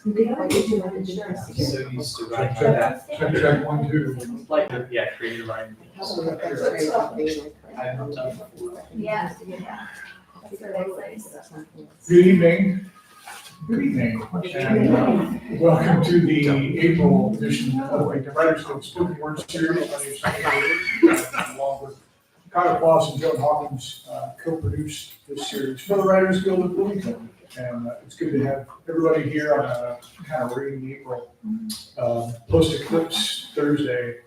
So used to write that. Check 1, 2. Like, yeah, creative writing. I haven't done before. Yeah, yeah. That's really nice. Good evening. Good evening. And welcome to the April edition of the Writers Guild Spoken Word Series. My name is Ryder, along with Kyle Kloss and Joan Hawkins, co-produced this series for the Writers Guild of Bloomington. And it's good to have everybody here on a kind of rainy April post-eclipse Thursday.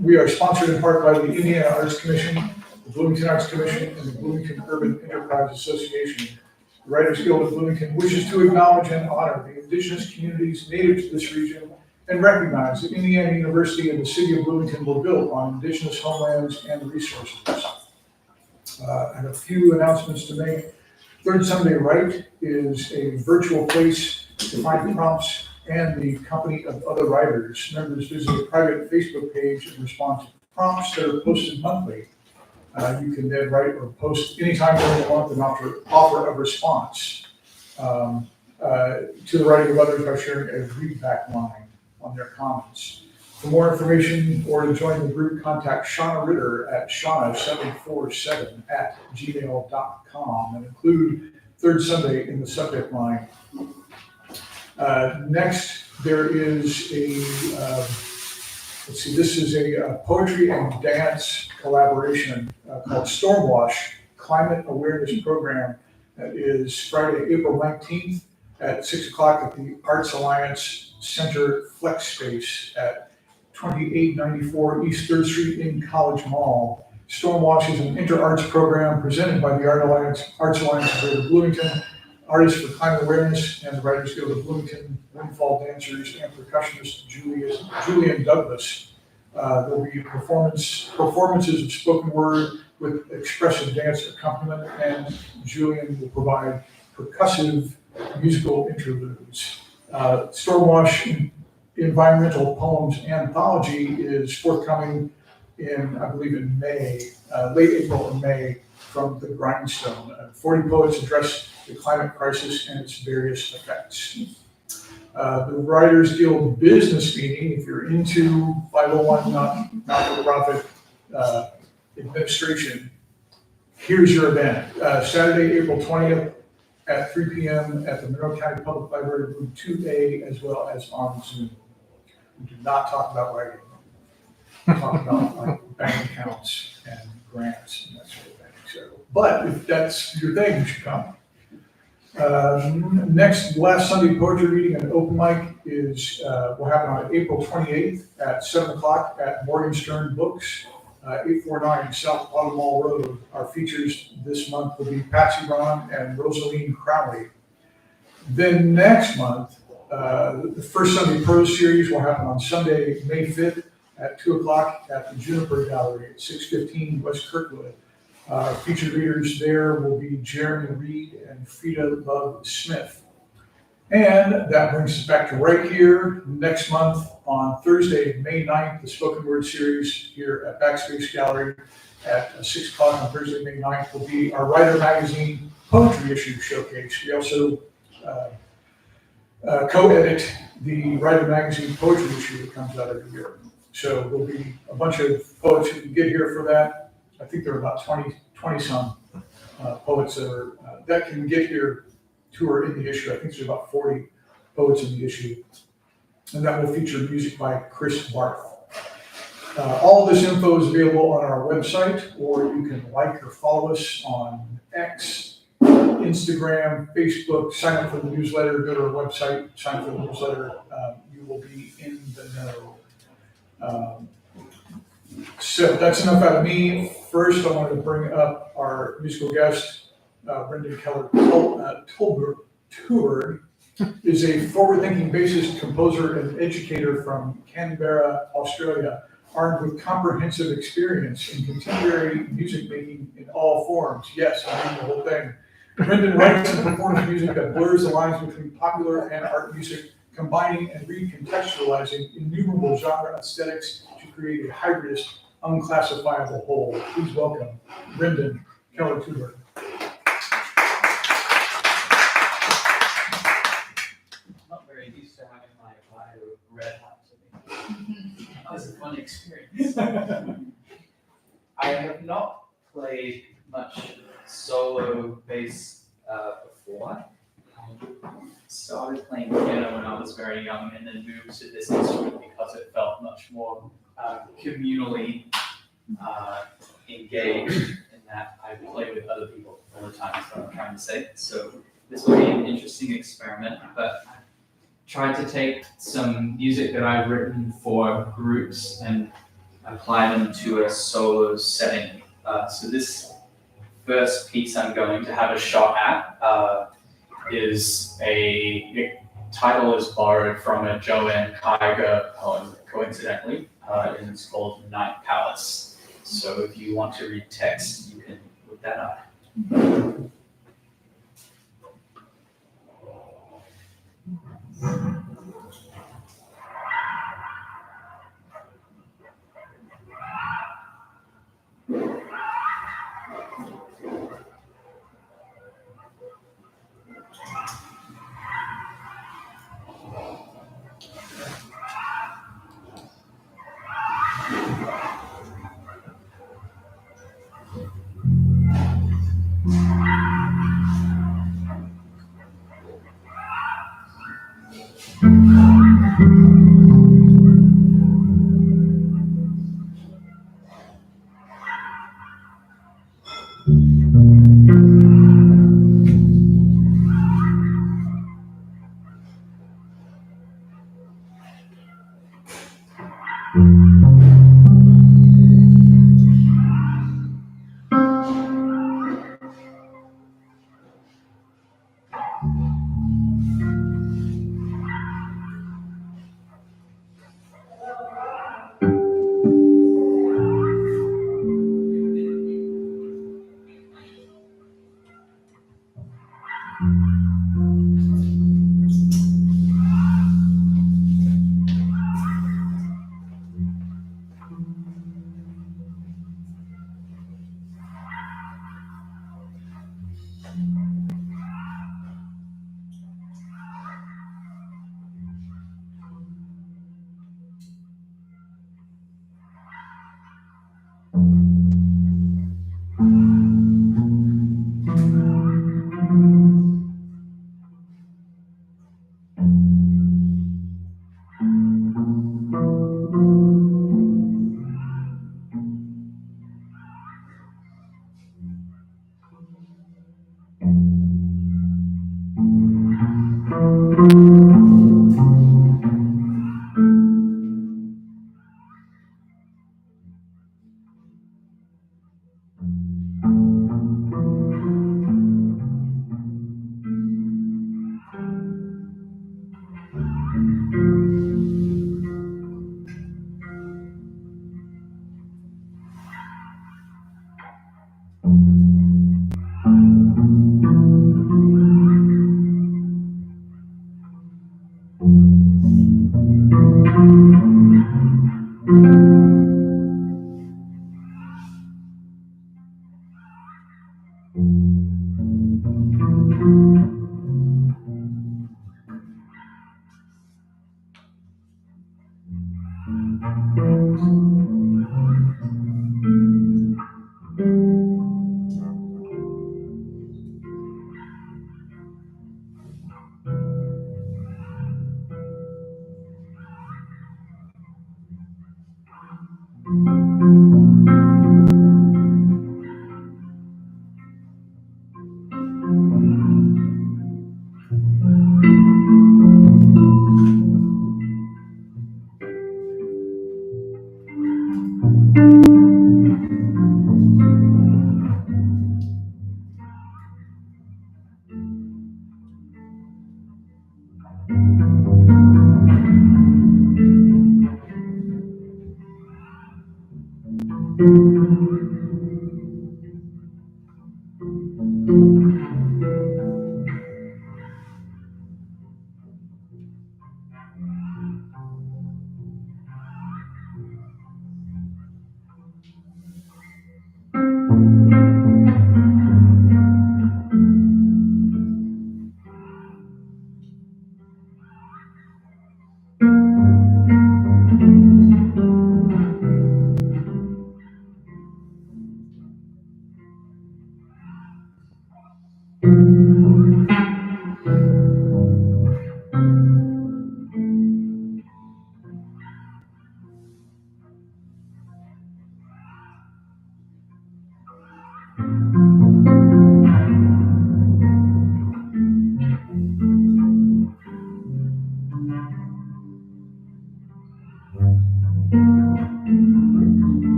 We are sponsored in part by the Indiana Arts Commission, the Bloomington Arts Commission, and the Bloomington Urban Enterprise Association. The Writers Guild of Bloomington wishes to acknowledge and honor the indigenous communities native to this region and recognize that Indiana University and the city of Bloomington were built on indigenous homelands and resources. I have a few announcements to make. Third Sunday Write is a virtual place to find prompts and the company of other writers. Members visit a private Facebook page and respond to prompts that are posted monthly. You can then write or post anytime during the month and offer a response to the writing of others by sharing a readback line on their comments. For more information or to join the group, contact Shauna Ryder at shauna747@gmail.com and include Third Sunday in the subject line. Next, there is this is a poetry and dance collaboration called Stormwash Climate Awareness Program that is Friday, April 19th at 6 o'clock at the Arts Alliance Center Flex Space at 2894 East 3rd Street in College Mall. Stormwash is an inter-arts program presented by the Arts Alliance of Greater Bloomington, Artists for Climate Awareness, and the Writers Guild of Bloomington, Windfall Dancers, and percussionist Julian Douglas. There will be performances of spoken word with expressive dance accompaniment, and Julian will provide percussive musical interludes. Stormwash Environmental Poems Anthology is forthcoming in May, late April and May, from the Grindstone. 40 poets address the climate crisis and its various effects. The Writers Guild Business Meeting, if you're into 501 not-for-profit administration, here's your event. Saturday, April 20th at 3 p.m. at the Monroe County Public Library, room 2A, as well as on Zoom. We do not talk about writing. We talk about like bank accounts and grants and that sort of thing. So, but if that's your thing, you should come. Last Sunday poetry reading and open mic will happen on April 28th at 7 o'clock at Morgenstern Books, 849 South Autumn Mall Road. Our features this month will be Patsy Ron and Rosaline Crowley. Then next month, the first Sunday Prose series will happen on Sunday, May 5th at 2 o'clock at the Juniper Gallery at 615 West Kirkwood. Featured readers there will be Jeremy Reed and Frida Love Smith. And that brings us back to right here next month on Thursday, May 9th, the Spoken Word series here at Backspace Gallery at 6 o'clock on Thursday, May 9th will be our Ryder Magazine Poetry Issue Showcase. We also co-edit the Ryder Magazine Poetry Issue that comes out every year. So there'll be a bunch of poets who can get here for that. I think there are about 20 some poets that can get here who are in the issue. I think there's about 40 poets in the issue. And that will feature music by Chris Barth. All of this info is available on our website, or you can like or follow us on X, Instagram, Facebook. Sign up for the newsletter, go to our website, sign up for the newsletter. You will be in the know. So that's enough out of me. First, I wanted to bring up our musical guest, Brendan Keller-TUBERG, is a forward-thinking bassist, composer, and educator from Canberra, Australia, armed with comprehensive experience in contemporary music making in all forms. Yes, I mean the whole thing. Brendan writes and performs music that blurs the lines between popular and art music, combining and recontextualizing innumerable genre aesthetics to create a hybridist, unclassifiable whole. Please welcome Brendan Keller-TUBERG. red hat to me. That was a fun experience. I have not played much solo bass before. I started playing piano when I was very young and then moved to this instrument because it felt much more communally engaged in that I play with other people all the time, is what I'm trying to say. So this will be an interesting experiment, but I tried to take some music that I've written for groups and apply them to a solo setting. So this first piece I'm going to have a shot at is the title is borrowed from a Joanne Kyger poem, coincidentally, and it's called Night Palace. So if you want to read text, you can look that up.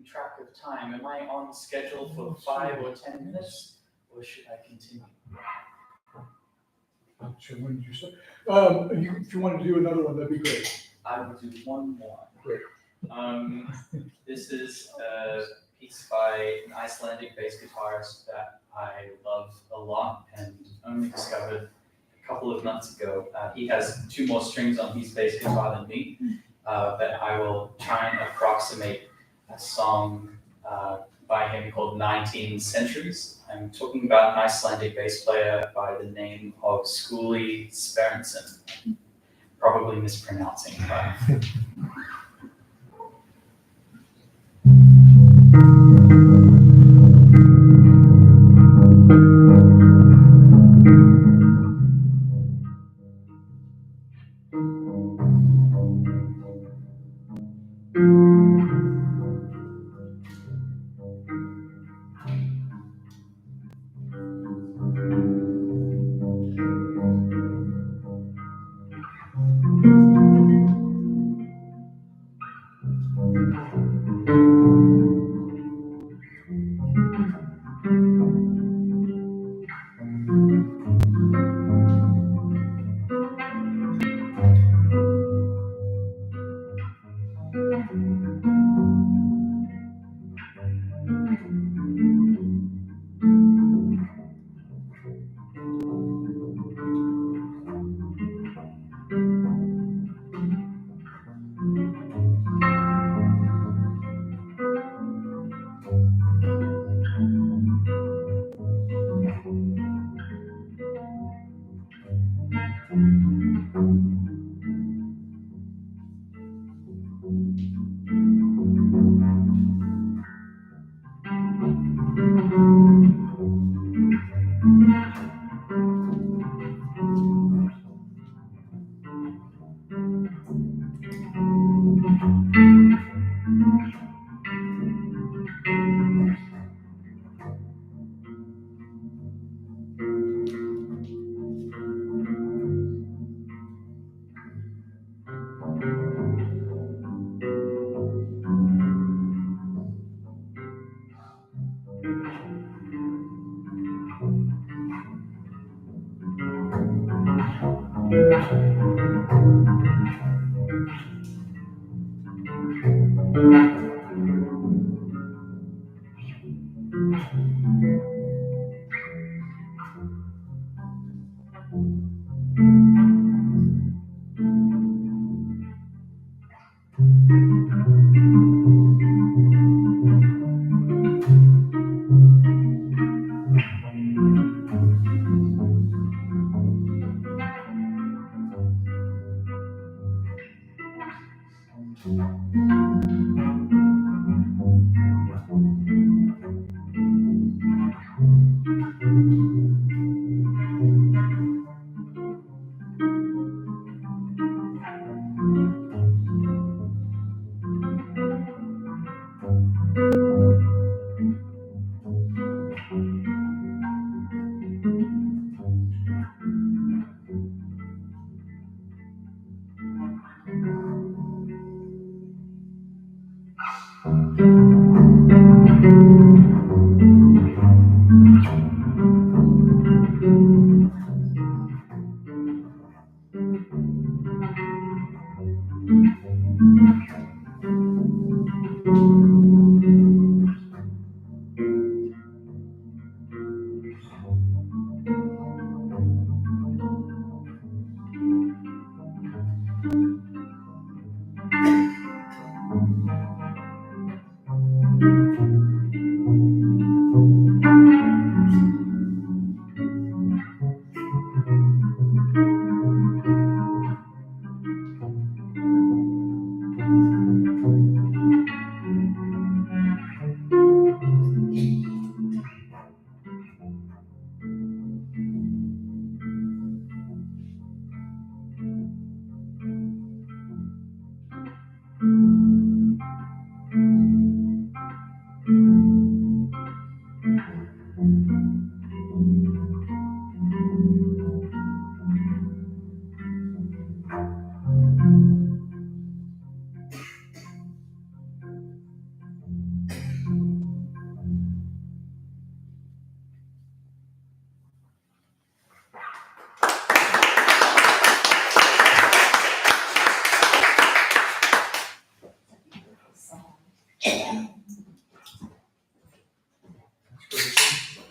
Track of time. Am I on schedule for 5 or 10 minutes, or should I continue? So when did you start? If you want to do another one, that'd be great. I will do one more. Great. This is a piece by an Icelandic bass guitarist that I love a lot and only discovered a couple of months ago. He has 2 more strings on his bass guitar than me, but I will try and approximate a song by him called 19 Centuries. I'm talking about an Icelandic bass player by the name of Skúli Sverrisson. Probably mispronouncing, but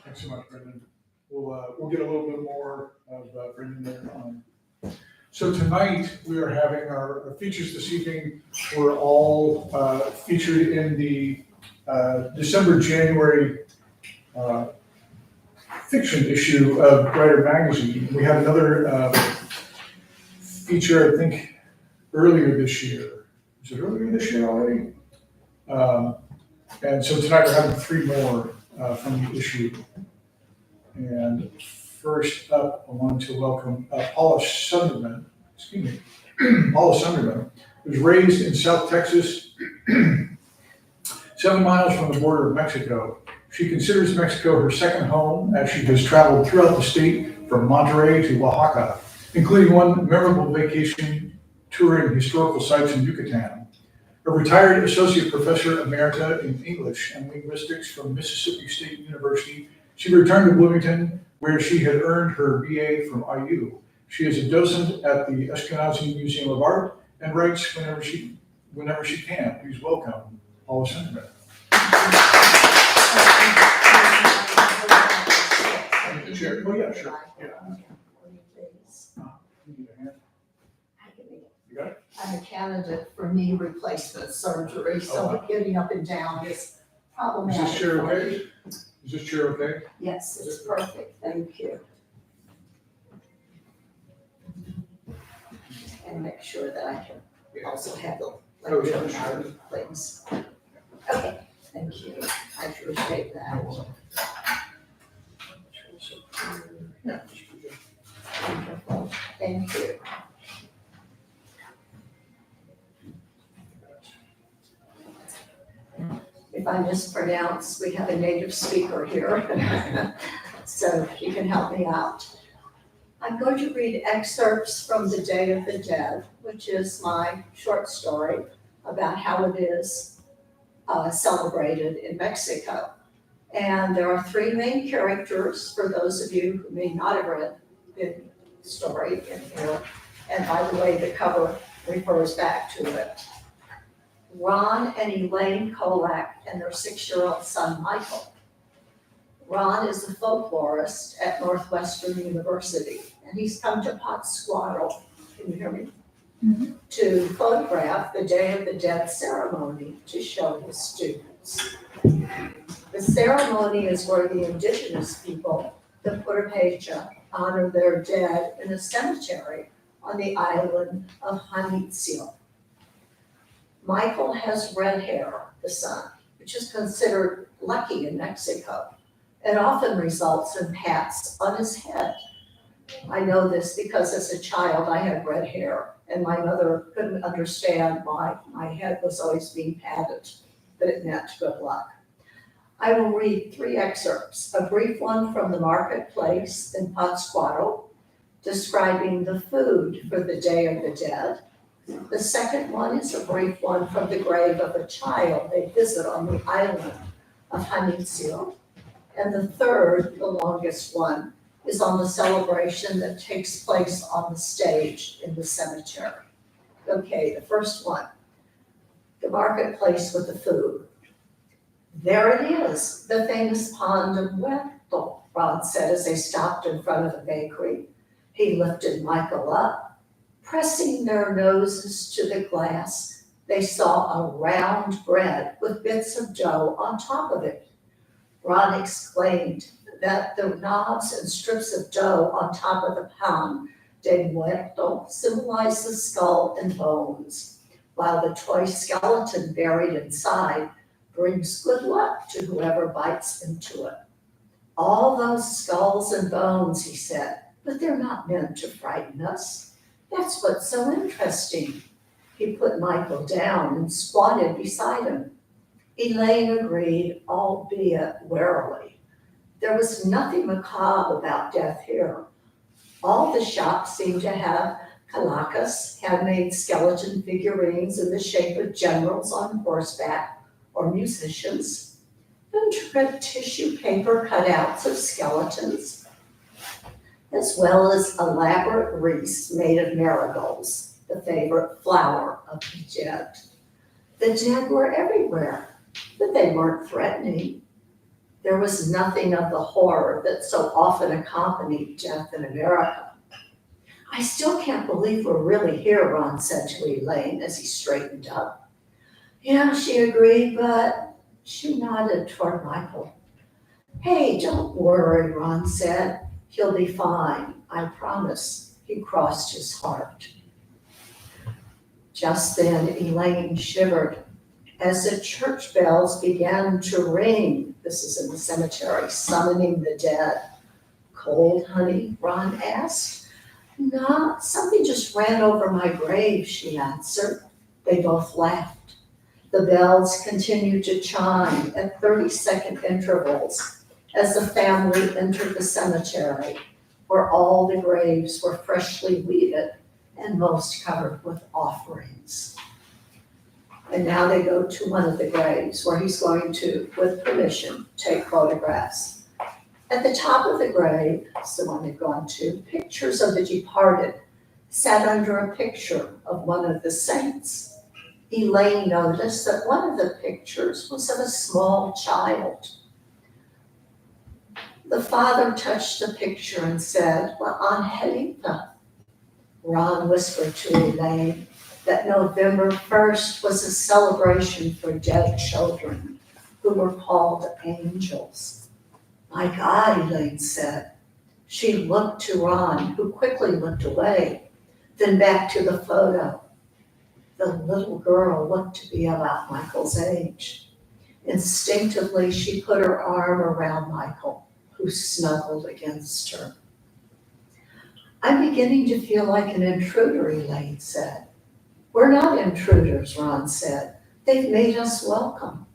Thanks so much, Brendan. We'll get a little bit more of Brendan later on. So tonight, we are having our features this evening. We're all featured in the December-January fiction issue of Ryder magazine. We had another feature, I think, earlier this year. Is it earlier this year already? And so tonight we're having three more from the issue. And first up, I want to welcome PAULA Sunderman, PAULA Sunderman, was raised in South Texas, 7 miles from the border of Mexico. She considers Mexico her second home as she has traveled throughout the state from Monterrey to Oaxaca, including one memorable vacation touring historical sites in Yucatán. A retired Associate Professor Emerita in English and Linguistics from Mississippi State University, she returned to Bloomington, where she had earned her BA from IU. She is a docent at the Eskenazi Museum of Art and writes whenever she can. Please welcome PAULA Sunderman. Sure. Oh yeah, sure. Yeah. You got it? I'm a candidate for knee replacement surgery, so getting up and down is problematic. Is this chair okay? Is this chair okay? Yes, it's perfect, thank you. And make sure that I can also have the lecture, please. Okay, thank you, I appreciate that. Wonderful, thank you. If I mispronounce, we have a native speaker here, so you can help me out. I'm going to read excerpts from The Day of the Dead, which is my short story about how it is celebrated in Mexico. And there are three main characters, for those of you who may not have been story in here. And by the way, the cover refers back to it. Ron and Elaine Kolak and their 6-year-old son, Michael. Ron is a folklorist at Northwestern University, and he's come to Pátzcuaro, can you hear me? To photograph the Day of the Dead ceremony to show his students. The ceremony is where the indigenous people, the Purépecha, honor their dead in a cemetery on the island of Janitzio. Michael has red hair, the son, which is considered lucky in Mexico. It often results in pats on his head. I know this because as a child I had red hair and my mother couldn't understand why my head was always being patted, but it meant good luck. I will read 3 excerpts, a brief one from the marketplace in Pátzcuaro, describing the food for the Day of the Dead. The second one is a brief one from the grave of a child they visit on the island of Janitzio. And the third, the longest one, is on the celebration that takes place on the stage in the cemetery. Okay, the first one, the marketplace with the food. There it is, the famous pan de muerto, Ron said as they stopped in front of the bakery. He lifted Michael up. Pressing their noses to the glass, they saw a round bread with bits of dough on top of it. Ron exclaimed that the knobs and strips of dough on top of the pan de muerto symbolize the skull and bones, while the toy skeleton buried inside brings good luck to whoever bites into it. All those skulls and bones, he said, but they're not meant to frighten us. That's what's so interesting. He put Michael down and squatted beside him. Elaine agreed, albeit warily. There was nothing macabre about death here. All the shops seemed to have calacas, handmade skeleton figurines in the shape of generals on horseback or musicians, intricate tissue paper cutouts of skeletons, as well as elaborate wreaths made of marigolds, the favorite flower of the dead. The dead were everywhere, but they weren't threatening. There was nothing of the horror that so often accompanied death in America. I still can't believe we're really here, Ron said to Elaine as he straightened up. Yeah, she agreed, but she nodded toward Michael. Hey, don't worry, Ron said. He'll be fine, I promise. He crossed his heart. Just then, Elaine shivered as the church bells began to ring. This is in the cemetery, summoning the dead. Cold, honey? Ron asked. No, something just ran over my grave, she answered. They both laughed. The bells continued to chime at 30-second intervals as the family entered the cemetery, where all the graves were freshly weeded and most covered with offerings. And now they go to one of the graves where he's going to, with permission, take photographs. At the top of the grave, it's the one they've gone to, pictures of the departed sat under a picture of one of the saints. Elaine noticed that one of the pictures was of a small child. The father touched the picture and said, well, Angelita. Ron whispered to Elaine that November 1st was a celebration for dead children who were called angels. My God, Elaine said. She looked to Ron, who quickly looked away, then back to the photo. The little girl looked to be about Michael's age. Instinctively, she put her arm around Michael, who snuggled against her. I'm beginning to feel like an intruder, Elaine said. We're not intruders, Ron said. They've made us welcome.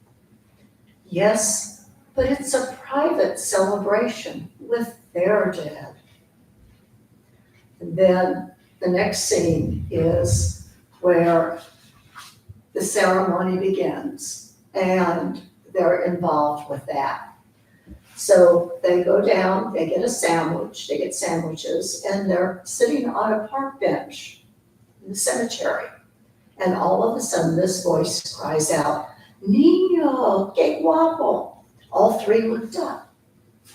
Yes, but it's a private celebration with their dead. And then the next scene is where the ceremony begins, and they're involved with that. So they go down, they get a sandwich, they get sandwiches, and they're sitting on a park bench in the cemetery. And all of a sudden, this voice cries out, "Niño, qué guapo." All three looked up.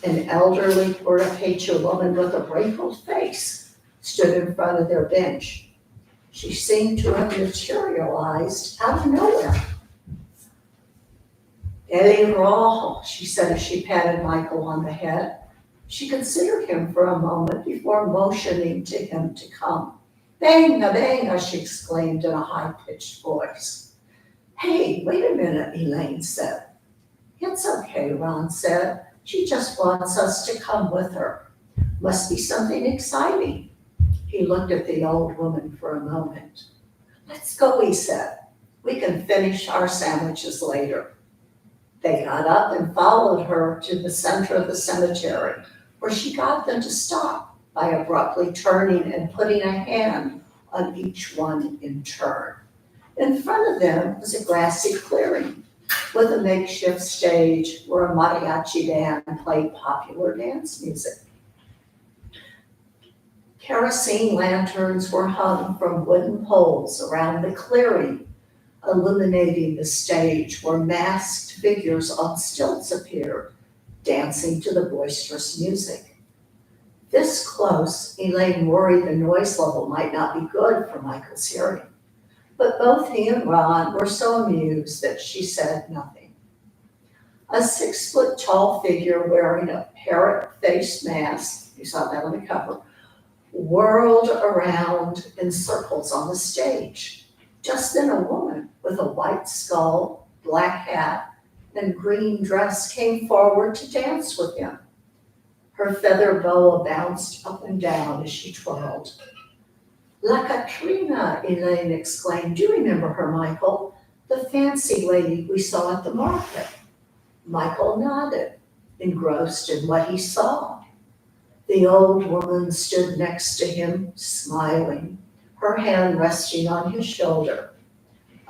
An elderly Puerto woman with a wrinkled face stood in front of their bench. She seemed to have materialized out of nowhere. "El rojo," she said as she patted Michael on the head. She considered him for a moment before motioning to him to come. "Venga, venga," she exclaimed in a high-pitched voice. "Hey, wait a minute," Elaine said. "It's okay," Ron said. "She just wants us to come with her. Must be something exciting." He looked at the old woman for a moment. "Let's go," he said. "We can finish our sandwiches later." They got up and followed her to the center of the cemetery, where she got them to stop by abruptly turning and putting a hand on each one in turn. In front of them was a grassy clearing with a makeshift stage where a mariachi band played popular dance music. Kerosene lanterns were hung from wooden poles around the clearing, illuminating the stage where masked figures on stilts appeared, dancing to the boisterous music. This close, Elaine worried the noise level might not be good for Michael's hearing. But both he and Ron were so amused that she said nothing. A 6-foot-tall figure wearing a parrot-faced mask, you saw that on the cover, whirled around in circles on the stage. Just then a woman with a white skull, black hat, and green dress came forward to dance with him. Her feather boa bounced up and down as she twirled. "La Katrina," Elaine exclaimed. "Do you remember her, Michael? The fancy lady we saw at the market." Michael nodded, engrossed in what he saw. The old woman stood next to him, smiling, her hand resting on his shoulder.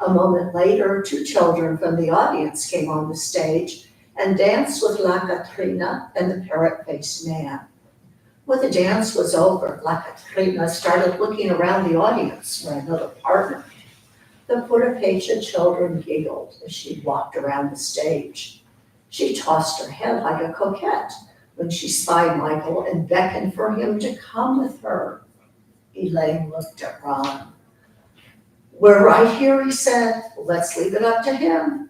A moment later, 2 children from the audience came on the stage and danced with La Katrina and the parrot-faced man. When the dance was over, La Katrina started looking around the audience for another partner. The Puerto children giggled as she walked around the stage. She tossed her head like a coquette when she spied Michael and beckoned for him to come with her. Elaine looked at Ron. "We're right here," he said. "Let's leave it up to him."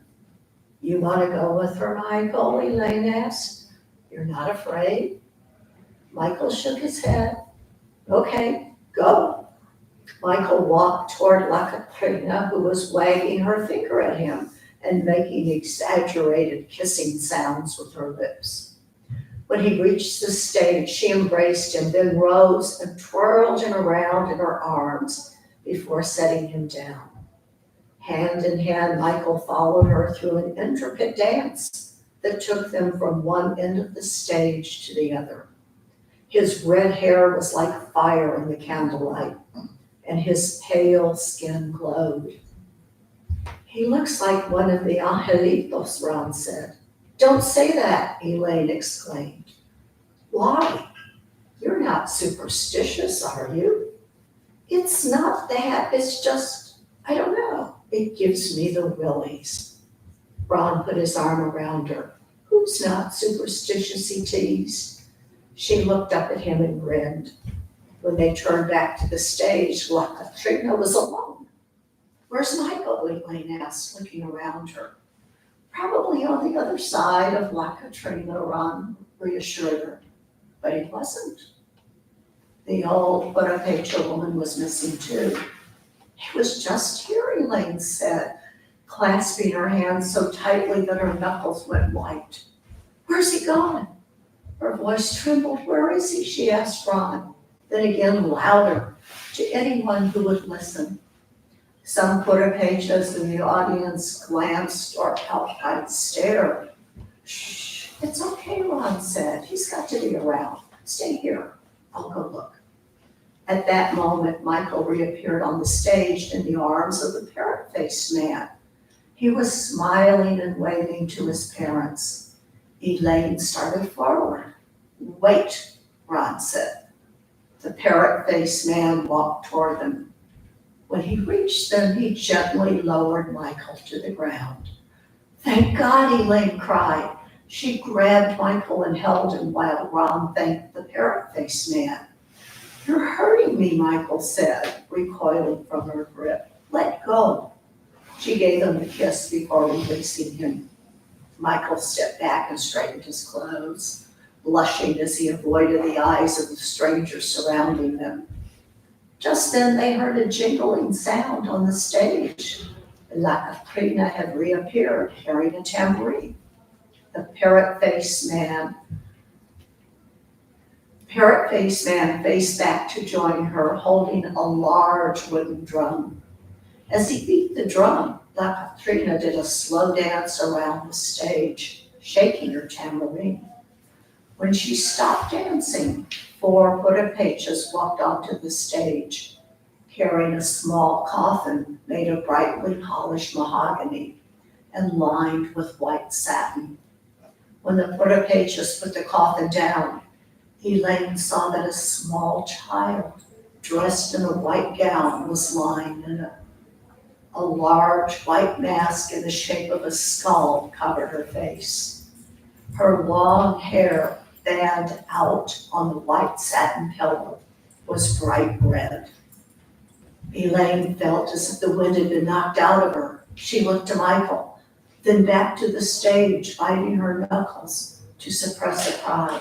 "You want to go with her, Michael?" Elaine asked. "You're not afraid?" Michael shook his head. "Okay, go." Michael walked toward La Katrina, who was wagging her finger at him and making exaggerated kissing sounds with her lips. When he reached the stage, she embraced him, then rose and twirled him around in her arms before setting him down. Hand in hand, Michael followed her through an intricate dance that took them from one end of the stage to the other. His red hair was like fire in the candlelight, and his pale skin glowed. "He looks like one of the angelitos," Ron said. "Don't say that," Elaine exclaimed. "Why? You're not superstitious, are you?" "It's not that, it's just, I don't know. It gives me the willies." Ron put his arm around her. "Who's not superstitious?" he teased. She looked up at him and grinned. When they turned back to the stage, La Katrina was alone. "Where's Michael?" Elaine asked, looking around her. "Probably on the other side of La Katrina," Ron reassured her. But he wasn't. The old Puerto woman was missing too. "He was just here," Elaine said, clasping her hands so tightly that her knuckles went white. "Where's he gone?" Her voice trembled. "Where is he?" she asked Ron, then again louder, to anyone who would listen. Some Puerto-Pechos in the audience glanced or outright stared. "Shh, it's okay," Ron said. "He's got to be around. Stay here. I'll go look." At that moment, Michael reappeared on the stage in the arms of the parrot-faced man. He was smiling and waving to his parents. Elaine started forward. Wait, Ron said. The parrot-faced man walked toward them. When he reached them, he gently lowered Michael to the ground. Thank God, Elaine cried. She grabbed Michael and held him while Ron thanked the parrot-faced man. You're hurting me, Michael said, recoiling from her grip. Let go. She gave him a kiss before releasing him. Michael stepped back and straightened his clothes, blushing as he avoided the eyes of the strangers surrounding them. Just then they heard a jingling sound on the stage. La Catrina had reappeared carrying a tambourine. The parrot-faced man faced back to join her, holding a large wooden drum. As he beat the drum, La Catrina did a slow dance around the stage, shaking her tambourine. When she stopped dancing, 4 Buddha-pages walked onto the stage, carrying a small coffin made of brightly polished mahogany and lined with white satin. When the Buddha-pages put the coffin down, Elaine saw that a small child dressed in a white gown was lying in it. A large white mask in the shape of a skull covered her face. Her long hair, fanned out on the white satin pillow, was bright red. Elaine felt as if the wind had been knocked out of her. She looked to Michael, then back to the stage, biting her knuckles to suppress a cry.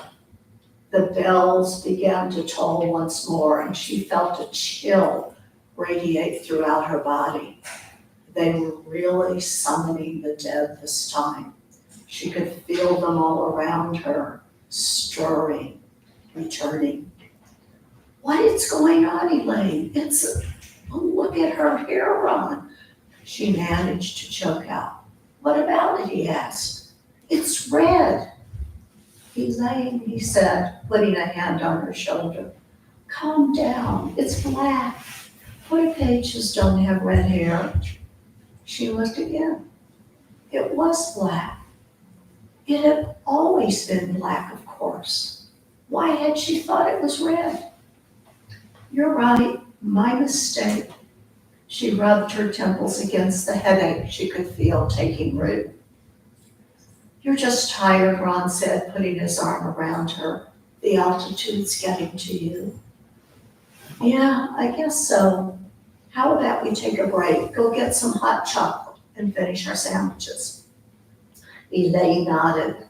The bells began to toll once more, and she felt a chill radiate throughout her body. They were really summoning the dead this time. She could feel them all around her, stirring, returning. What is going on, Elaine? Look at her hair, Ron. She managed to choke out. What about it, he asked. It's red. Elaine, he said, putting a hand on her shoulder. Calm down, it's black. Buddha-pages don't have red hair. She looked again. It was black. It had always been black, of course. Why had she thought it was red? You're right, my mistake. She rubbed her temples against the headache she could feel taking root. You're just tired, Ron said, putting his arm around her. The altitude's getting to you. Yeah, I guess so. How about we take a break, go get some hot chocolate and finish our sandwiches? Elaine nodded.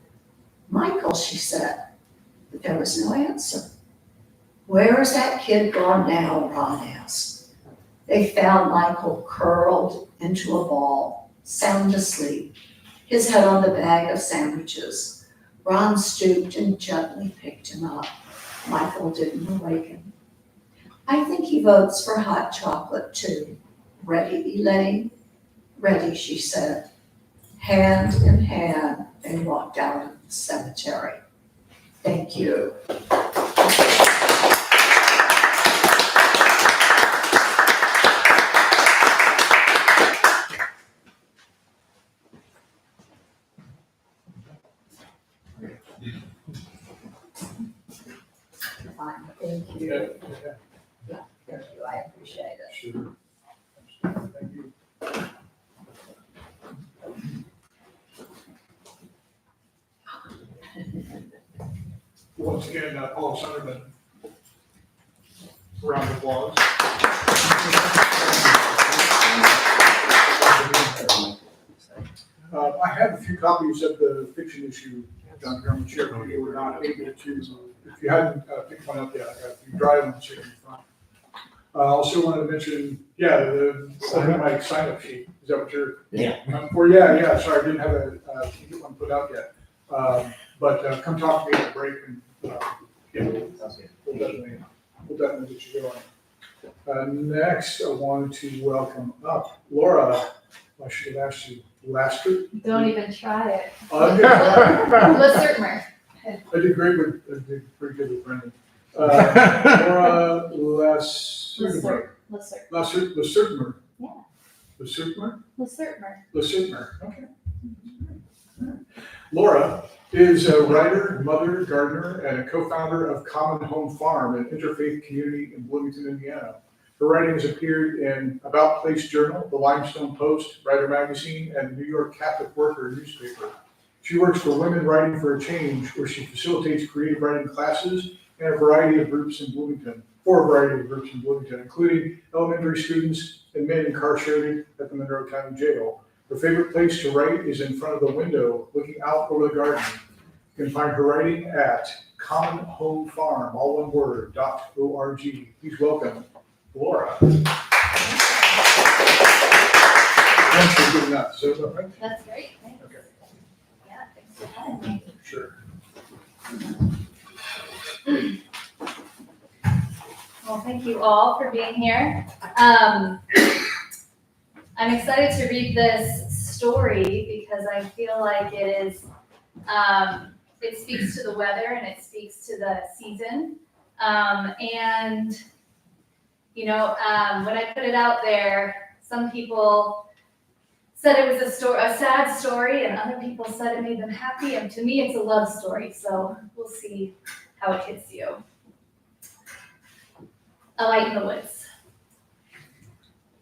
Michael, she said, but there was no answer. Where is that kid gone now, Ron asked. They found Michael curled into a ball, sound asleep, his head on the bag of sandwiches. Ron stooped and gently picked him up. Michael didn't awaken. I think he votes for hot chocolate too. Ready, Elaine? Ready, she said. Hand in hand, they walked out of the cemetery. Thank you. Fine, thank you. Yeah. Thank you, I appreciate it. Sure. Thank you. Once again, Paul Sunderman, round of applause. I have a few copies of the fiction issue down here on the chair, but you were not able to, if you hadn't picked one up yet, I got a few dry ones here in front. I also wanted to mention, I have my sign-up sheet. Is that what you're? Yeah. For, yeah, sorry, I didn't have get one put out yet. But come talk to me at the break and, we'll definitely get you going. Next, I wanted to welcome up Laura. I should have asked you last week. Don't even try it. I Lesertmer. did pretty good with Brendan. Laura Lesertmer. Lesertmer. Yeah. Lesertmer? Lesertmer. Lesertmer, okay. Laura is a writer, mother, gardener, and a co-founder of Common Home Farm, an interfaith community in Bloomington, Indiana. Her writing has appeared in About Place Journal, the Limestone Post, Ryder Magazine, and the New York Catholic Worker newspaper. She works for Women Writing for a Change, where she facilitates creative writing classes and a variety of groups in Bloomington, including elementary students and men incarcerated at the Monroe County Jail. Her favorite place to write is in front of the window, looking out over the garden. You can find her writing at Common Home Farm, all one word, .org. Please welcome Laura. Thanks for doing that. So, right? That's great, thanks. Okay. Yeah, thanks for having me. Sure. Well, thank you all for being here. I'm excited to read this story because I feel like it is, it speaks to the weather and it speaks to the season. And, you know, when I put it out there, some people said it was a sad story, and other people said it made them happy. And to me, it's a love story. So we'll see how it hits you. A Light in the Woods.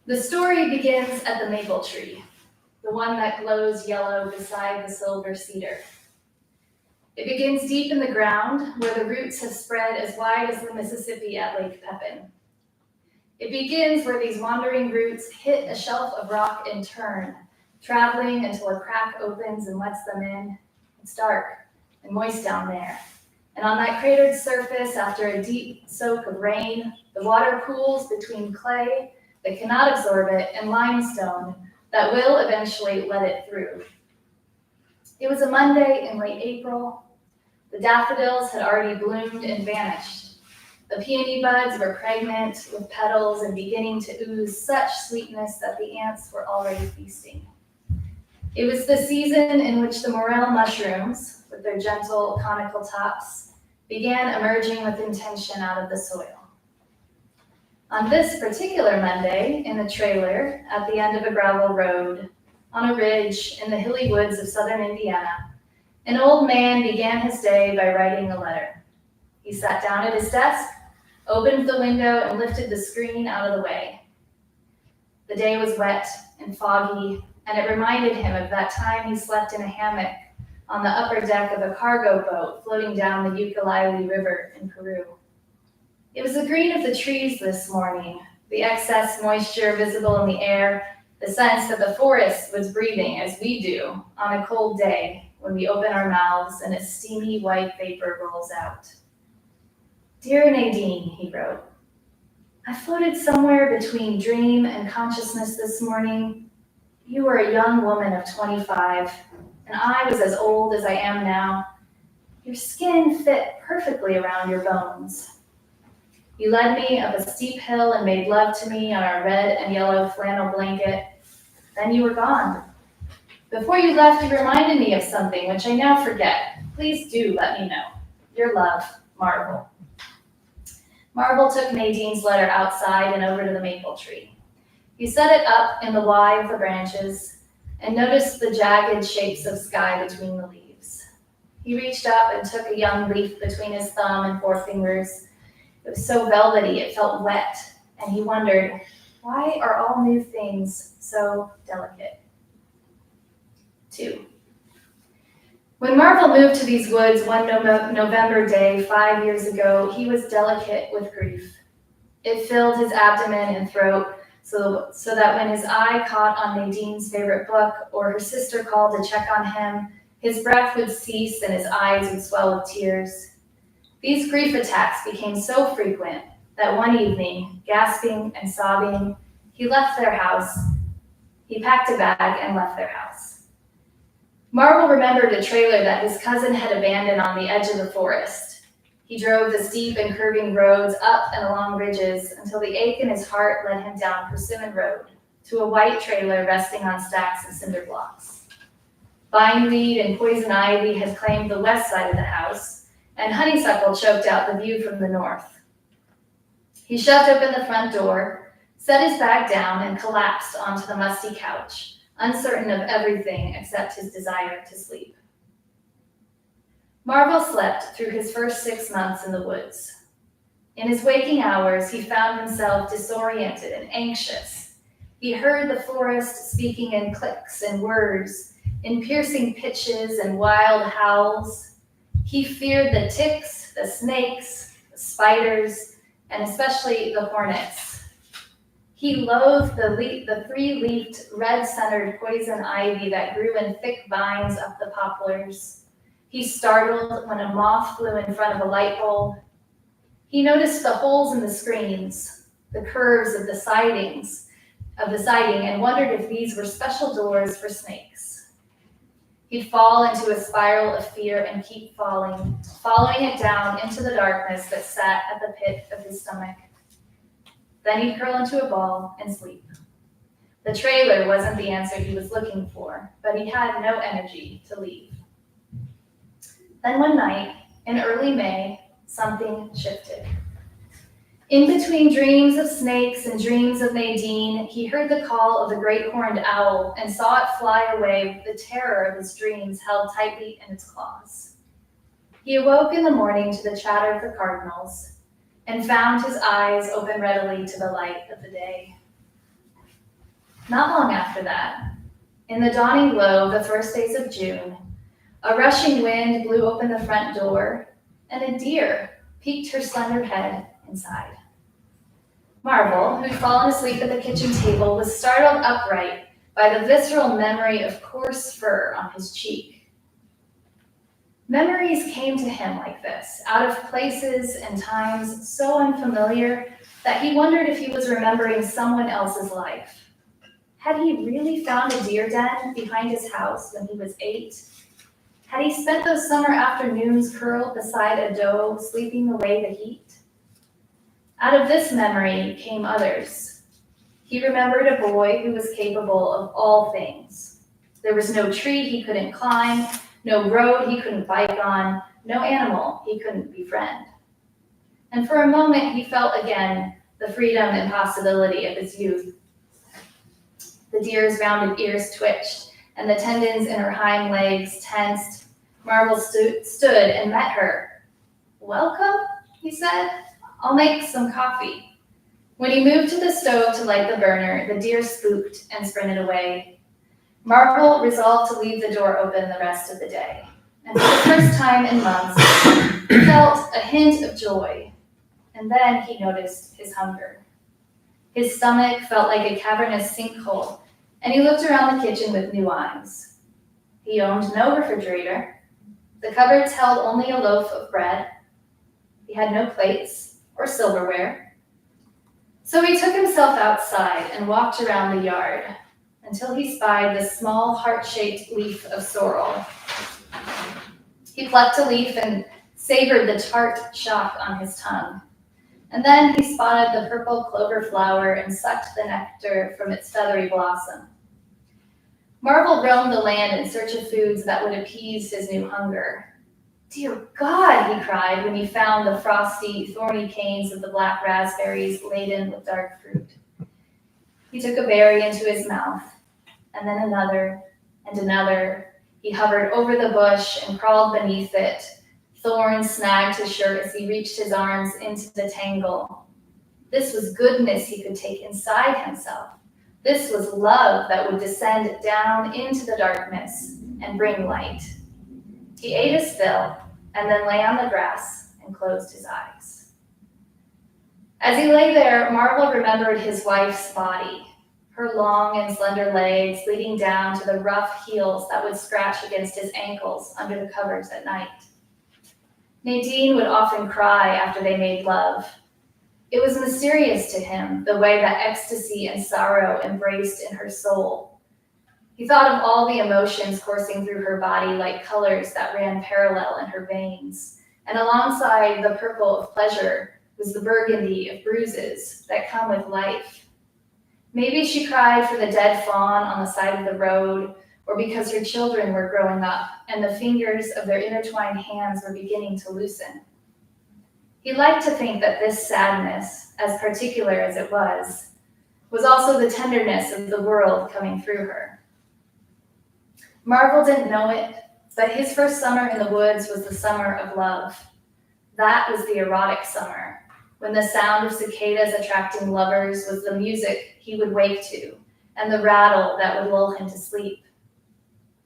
The story begins at the maple tree, the one that glows yellow beside the silver cedar. It begins deep in the ground, where the roots have spread as wide as the Mississippi at Lake Pepin. It begins where these wandering roots hit a shelf of rock and turn, traveling until a crack opens and lets them in. It's dark and moist down there. And on that cratered surface, after a deep soak of rain, the water pools between clay that cannot absorb it and limestone that will eventually let it through. It was a Monday in late April. The daffodils had already bloomed and vanished. The peony buds were pregnant with petals and beginning to ooze such sweetness that the ants were already feasting. It was the season in which the morel mushrooms, with their gentle conical tops, began emerging with intention out of the soil. On this particular Monday, in a trailer at the end of a gravel road, on a ridge in the hilly woods of southern Indiana, an old man began his day by writing a letter. He sat down at his desk, opened the window, and lifted the screen out of the way. The day was wet and foggy, and it reminded him of that time he slept in a hammock on the upper deck of a cargo boat floating down the Ucayali River in Peru. It was the green of the trees this morning, the excess moisture visible in the air, the sense that the forest was breathing as we do on a cold day when we open our mouths and a steamy white vapor rolls out. Dear Nadine, he wrote, I floated somewhere between dream and consciousness this morning. You were a young woman of 25, and I was as old as I am now. Your skin fit perfectly around your bones. You led me up a steep hill and made love to me on our red and yellow flannel blanket. Then you were gone. Before you left, you reminded me of something which I now forget. Please do let me know. Your love, Marvel. Marvel took Nadine's letter outside and over to the maple tree. He set it up in the Y of the branches and noticed the jagged shapes of sky between the leaves. He reached up and took a young leaf between his thumb and forefingers. It was so velvety, it felt wet, and he wondered, why are all new things so delicate? 2. When Marvel moved to these woods one November day 5 years ago, he was delicate with grief. It filled his abdomen and throat so that when his eye caught on Nadine's favorite book or her sister called to check on him, his breath would cease and his eyes would swell with tears. These grief attacks became so frequent that one evening, gasping and sobbing, he left their house. He packed a bag and left their house. Marvel remembered a trailer that his cousin had abandoned on the edge of the forest. He drove the steep and curving roads up and along ridges until the ache in his heart led him down Persimmon Road to a white trailer resting on stacks of cinder blocks. Bindweed and poison ivy had claimed the west side of the house, and honeysuckle choked out the view from the north. He shoved open the front door, set his bag down, and collapsed onto the musty couch, uncertain of everything except his desire to sleep. Marvel slept through his first 6 months in the woods. In his waking hours, he found himself disoriented and anxious. He heard the forest speaking in clicks and words, in piercing pitches and wild howls. He feared the ticks, the snakes, the spiders, and especially the hornets. He loathed the three-leafed, red-centered poison ivy that grew in thick vines up the poplars. He startled when a moth flew in front of a light bulb. He noticed the holes in the screens, the curves of the siding, and wondered if these were special doors for snakes. He'd fall into a spiral of fear and keep following it down into the darkness that sat at the pit of his stomach. Then he'd curl into a ball and sleep. The trailer wasn't the answer he was looking for, but he had no energy to leave. Then one night, in early May, something shifted. In between dreams of snakes and dreams of Nadine, he heard the call of the great horned owl and saw it fly away with the terror of his dreams held tightly in its claws. He awoke in the morning to the chatter of the cardinals and found his eyes open readily to the light of the day. Not long after that, in the dawning glow of the first days of June, a rushing wind blew open the front door, and a deer peeked her slender head inside. Marvel, who'd fallen asleep at the kitchen table, was startled upright by the visceral memory of coarse fur on his cheek. Memories came to him like this, out of places and times so unfamiliar that he wondered if he was remembering someone else's life. Had he really found a deer den behind his house when he was 8? Had he spent those summer afternoons curled beside a doe, sleeping away the heat? Out of this memory came others. He remembered a boy who was capable of all things. There was no tree he couldn't climb, no road he couldn't bike on, no animal he couldn't befriend. And for a moment, he felt again the freedom and possibility of his youth. The deer's rounded ears twitched, and the tendons in her hind legs tensed. Marvel stood and met her. "Welcome," he said. "I'll make some coffee." When he moved to the stove to light the burner, the deer spooked and sprinted away. Marvel resolved to leave the door open the rest of the day. And for the first time in months, he felt a hint of joy. And then he noticed his hunger. His stomach felt like a cavernous sinkhole, and he looked around the kitchen with new eyes. He owned no refrigerator. The cupboards held only a loaf of bread. He had no plates or silverware. So he took himself outside and walked around the yard until he spied the small heart-shaped leaf of sorrel. He plucked a leaf and savored the tart shock on his tongue. And then he spotted the purple clover flower and sucked the nectar from its feathery blossom. Marvel roamed the land in search of foods that would appease his new hunger. "Dear God," he cried when he found the frosty, thorny canes of the black raspberries laden with dark fruit. He took a berry into his mouth, and then another and another. He hovered over the bush and crawled beneath it. Thorns snagged his shirt as he reached his arms into the tangle. This was goodness he could take inside himself. This was love that would descend down into the darkness and bring light. He ate his fill and then lay on the grass and closed his eyes. As he lay there, Marvel remembered his wife's body, her long and slender legs leading down to the rough heels that would scratch against his ankles under the covers at night. Nadine would often cry after they made love. It was mysterious to him, the way that ecstasy and sorrow embraced in her soul. He thought of all the emotions coursing through her body like colors that ran parallel in her veins, and alongside the purple of pleasure was the burgundy of bruises that come with life. Maybe she cried for the dead fawn on the side of the road, or because her children were growing up and the fingers of their intertwined hands were beginning to loosen. He liked to think that this sadness, as particular as it was also the tenderness of the world coming through her. Marvel didn't know it, But his first summer in the woods was the summer of love. That was the erotic summer, when the sound of cicadas attracting lovers was the music he would wake to, and the rattle that would lull him to sleep.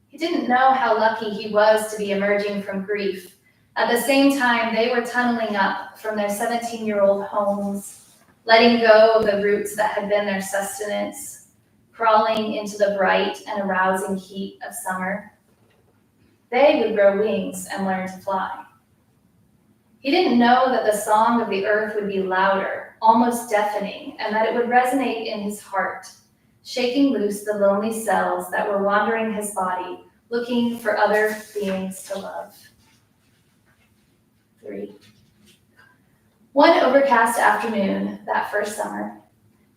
He didn't know how lucky he was to be emerging from grief. At the same time, they were tunneling up from their 17-year-old homes, letting go of the roots that had been their sustenance, crawling into the bright and arousing heat of summer. They would grow wings and learn to fly. He didn't know that the song of the earth would be louder, almost deafening, and that it would resonate in his heart, shaking loose the lonely cells that were wandering his body, looking for other beings to love. 3. One overcast afternoon that first summer,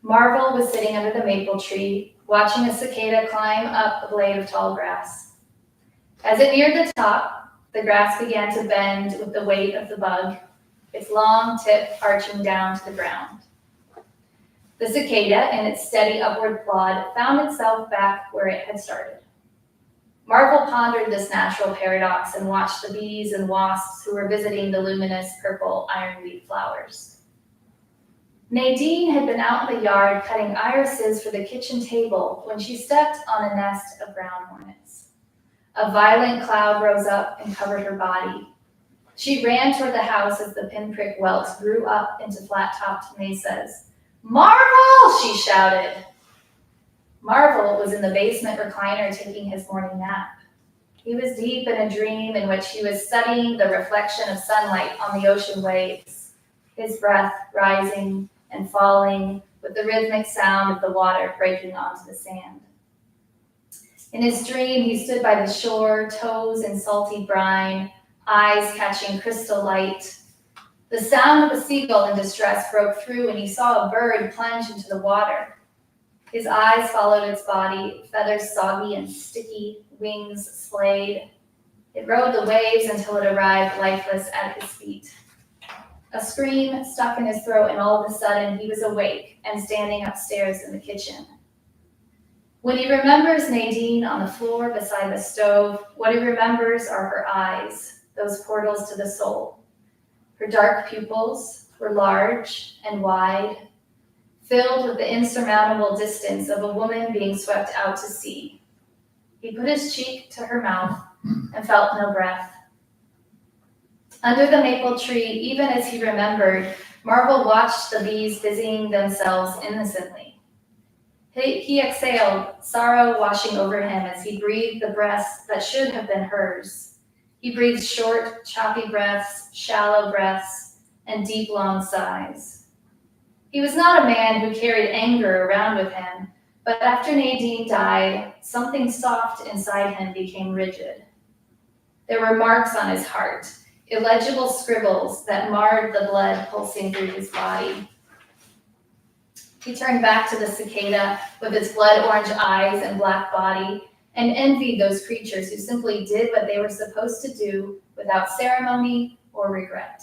Marvel was sitting under the maple tree, watching a cicada climb up a blade of tall grass. As it neared the top, the grass began to bend with the weight of the bug, its long tip arching down to the ground. The cicada, in its steady upward plod, found itself back where it had started. Marvel pondered this natural paradox and watched the bees and wasps who were visiting the luminous purple ironweed flowers. Nadine had been out in the yard cutting irises for the kitchen table when she stepped on a nest of ground hornets. A violent cloud rose up and covered her body. She ran toward the house as the pinprick welts grew up into flat-topped mesas. "Marvel!" she shouted. Marvel was in the basement recliner taking his morning nap. He was deep in a dream in which he was studying the reflection of sunlight on the ocean waves, his breath rising and falling with the rhythmic sound of the water breaking onto the sand. In his dream, he stood by the shore, toes in salty brine, eyes catching crystal light. The sound of a seagull in distress broke through, and he saw a bird plunge into the water. His eyes followed its body, feathers soggy and sticky, wings splayed. It rode the waves until it arrived lifeless at his feet. A scream stuck in his throat, and all of a sudden he was awake and standing upstairs in the kitchen. When he remembers Nadine on the floor beside the stove, what he remembers are her eyes, those portals to the soul. Her dark pupils were large and wide, filled with the insurmountable distance of a woman being swept out to sea. He put his cheek to her mouth and felt no breath. Under the maple tree, even as he remembered, Marvel watched the bees busying themselves innocently. He exhaled, sorrow washing over him as he breathed the breaths that should have been hers. He breathed short, choppy breaths, shallow breaths, and deep, long sighs. He was not a man who carried anger around with him, but after Nadine died, something soft inside him became rigid. There were marks on his heart, illegible scribbles that marred the blood pulsing through his body. He turned back to the cicada with its blood orange eyes and black body and envied those creatures who simply did what they were supposed to do without ceremony or regret.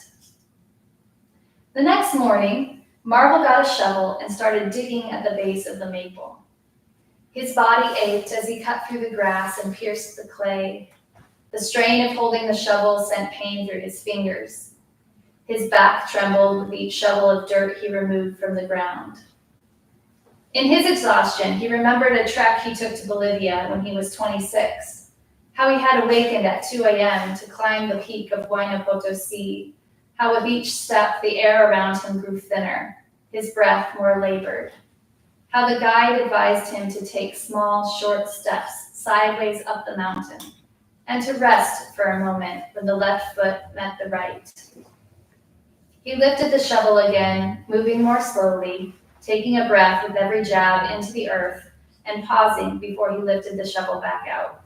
The next morning, Marvel got a shovel and started digging at the base of the maple. His body ached as he cut through the grass and pierced the clay. The strain of holding the shovel sent pain through his fingers. His back trembled with each shovel of dirt he removed from the ground. In his exhaustion, he remembered a trek he took to Bolivia when he was 26, how he had awakened at 2 a.m. to climb the peak of Huayna Potosi, how with each step the air around him grew thinner, his breath more labored, how the guide advised him to take small, short steps sideways up the mountain, and to rest for a moment when the left foot met the right. He lifted the shovel again, moving more slowly, taking a breath with every jab into the earth and pausing before he lifted the shovel back out.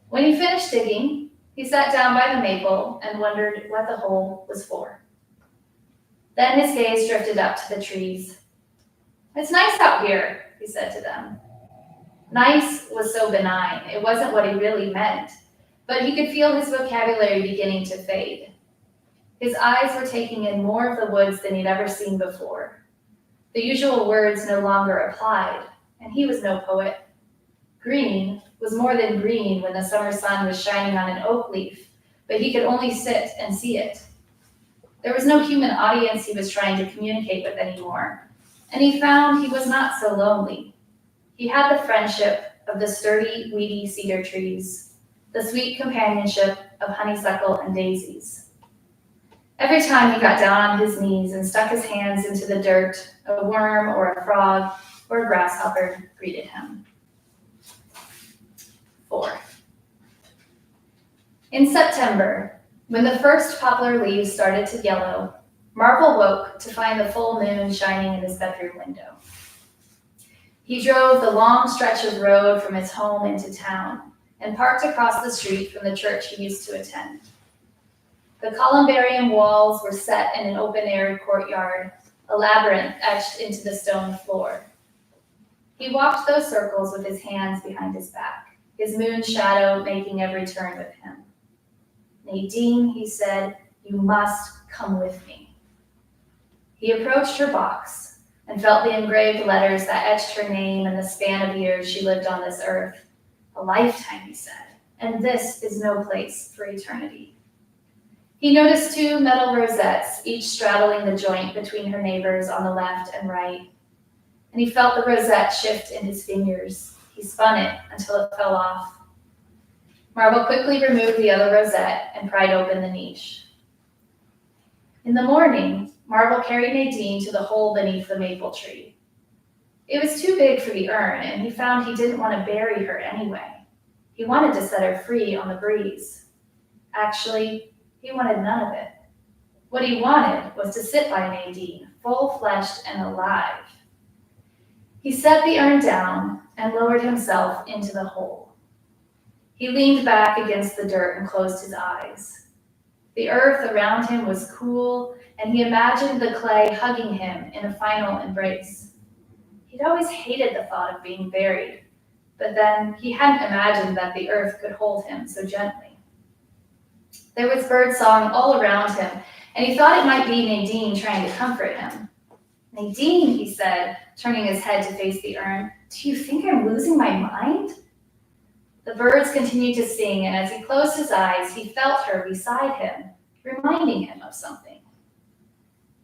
When he finished digging, he sat down by the maple and wondered what the hole was for. Then his gaze drifted up to the trees. "It's nice out here," he said to them. Nice was so benign, it wasn't what he really meant, but he could feel his vocabulary beginning to fade. His eyes were taking in more of the woods than he'd ever seen before. The usual words no longer applied, and he was no poet. Green was more than green when the summer sun was shining on an oak leaf, but he could only sit and see it. There was no human audience he was trying to communicate with anymore, and he found he was not so lonely. He had the friendship of the sturdy, weedy cedar trees, the sweet companionship of honeysuckle and daisies. Every time he got down on his knees and stuck his hands into the dirt, a worm or a frog or a grasshopper greeted him. 4. In September, when the first poplar leaves started to yellow, Marvel woke to find the full moon shining in his bedroom window. He drove the long stretch of road from his home into town and parked across the street from the church he used to attend. The columbarium walls were set in an open-air courtyard, a labyrinth etched into the stone floor. He walked those circles with his hands behind his back, his moon shadow making every turn with him. "Nadine," he said, "you must come with me." He approached her box and felt the engraved letters that etched her name and the span of years she lived on this earth. A lifetime, he said, and this is no place for eternity. He noticed 2 metal rosettes, each straddling the joint between her neighbors on the left and right, and he felt the rosette shift in his fingers. He spun it until it fell off. Marvel quickly removed the other rosette and pried open the niche. In the morning, Marvel carried Nadine to the hole beneath the maple tree. It was too big for the urn, and he found he didn't want to bury her anyway. He wanted to set her free on the breeze. Actually, he wanted none of it. What he wanted was to sit by Nadine, full-fleshed and alive. He set the urn down and lowered himself into the hole. He leaned back against the dirt and closed his eyes. The earth around him was cool, and he imagined the clay hugging him in a final embrace. He'd always hated the thought of being buried, but then he hadn't imagined that the earth could hold him so gently. There was birdsong all around him, and he thought it might be Nadine trying to comfort him. "Nadine," he said, turning his head to face the urn, "do you think I'm losing my mind?" The birds continued to sing, and as he closed his eyes, he felt her beside him, reminding him of something.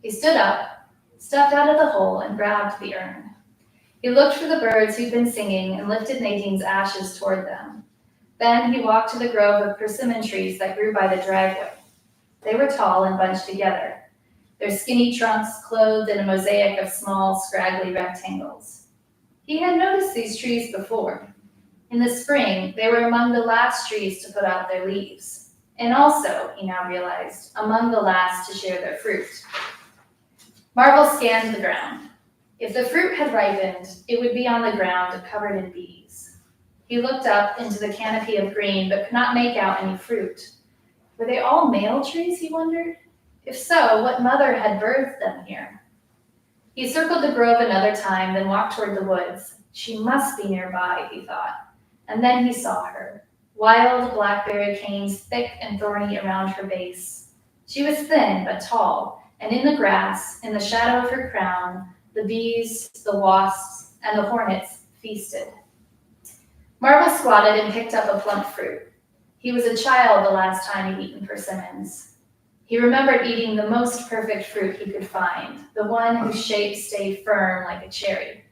He stood up, stepped out of the hole, and grabbed the urn. He looked for the birds who'd been singing and lifted Nadine's ashes toward them. Then he walked to the grove of persimmon trees that grew by the driveway. They were tall and bunched together, their skinny trunks clothed in a mosaic of small, scraggly rectangles. He had noticed these trees before. In the spring, they were among the last trees to put out their leaves, and also, he now realized, among the last to share their fruit. Marvel scanned the ground. If the fruit had ripened, it would be on the ground covered in bees. He looked up into the canopy of green, but could not make out any fruit. Were they all male trees, he wondered? If so, what mother had birthed them here? He circled the grove another time, then walked toward the woods. She must be nearby, he thought. And then he saw her, wild blackberry canes thick and thorny around her base. She was thin but tall, and in the grass, in the shadow of her crown, the bees, the wasps, and the hornets feasted. Marvel squatted and picked up a plump fruit. He was a child the last time he'd eaten persimmons. He remembered eating the most perfect fruit he could find, the one whose shape stayed firm like a cherry.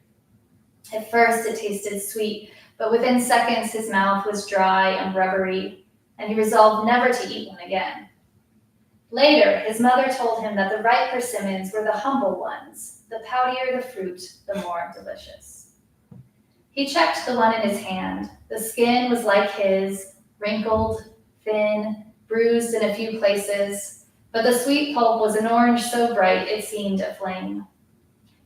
At first it tasted sweet, but within seconds his mouth was dry and rubbery, and he resolved never to eat one again. Later, his mother told him that the ripe persimmons were the humble ones. The poutier the fruit, the more delicious. He checked the one in his hand. The skin was like his, wrinkled, thin, bruised in a few places, but the sweet pulp was an orange so bright it seemed a flame.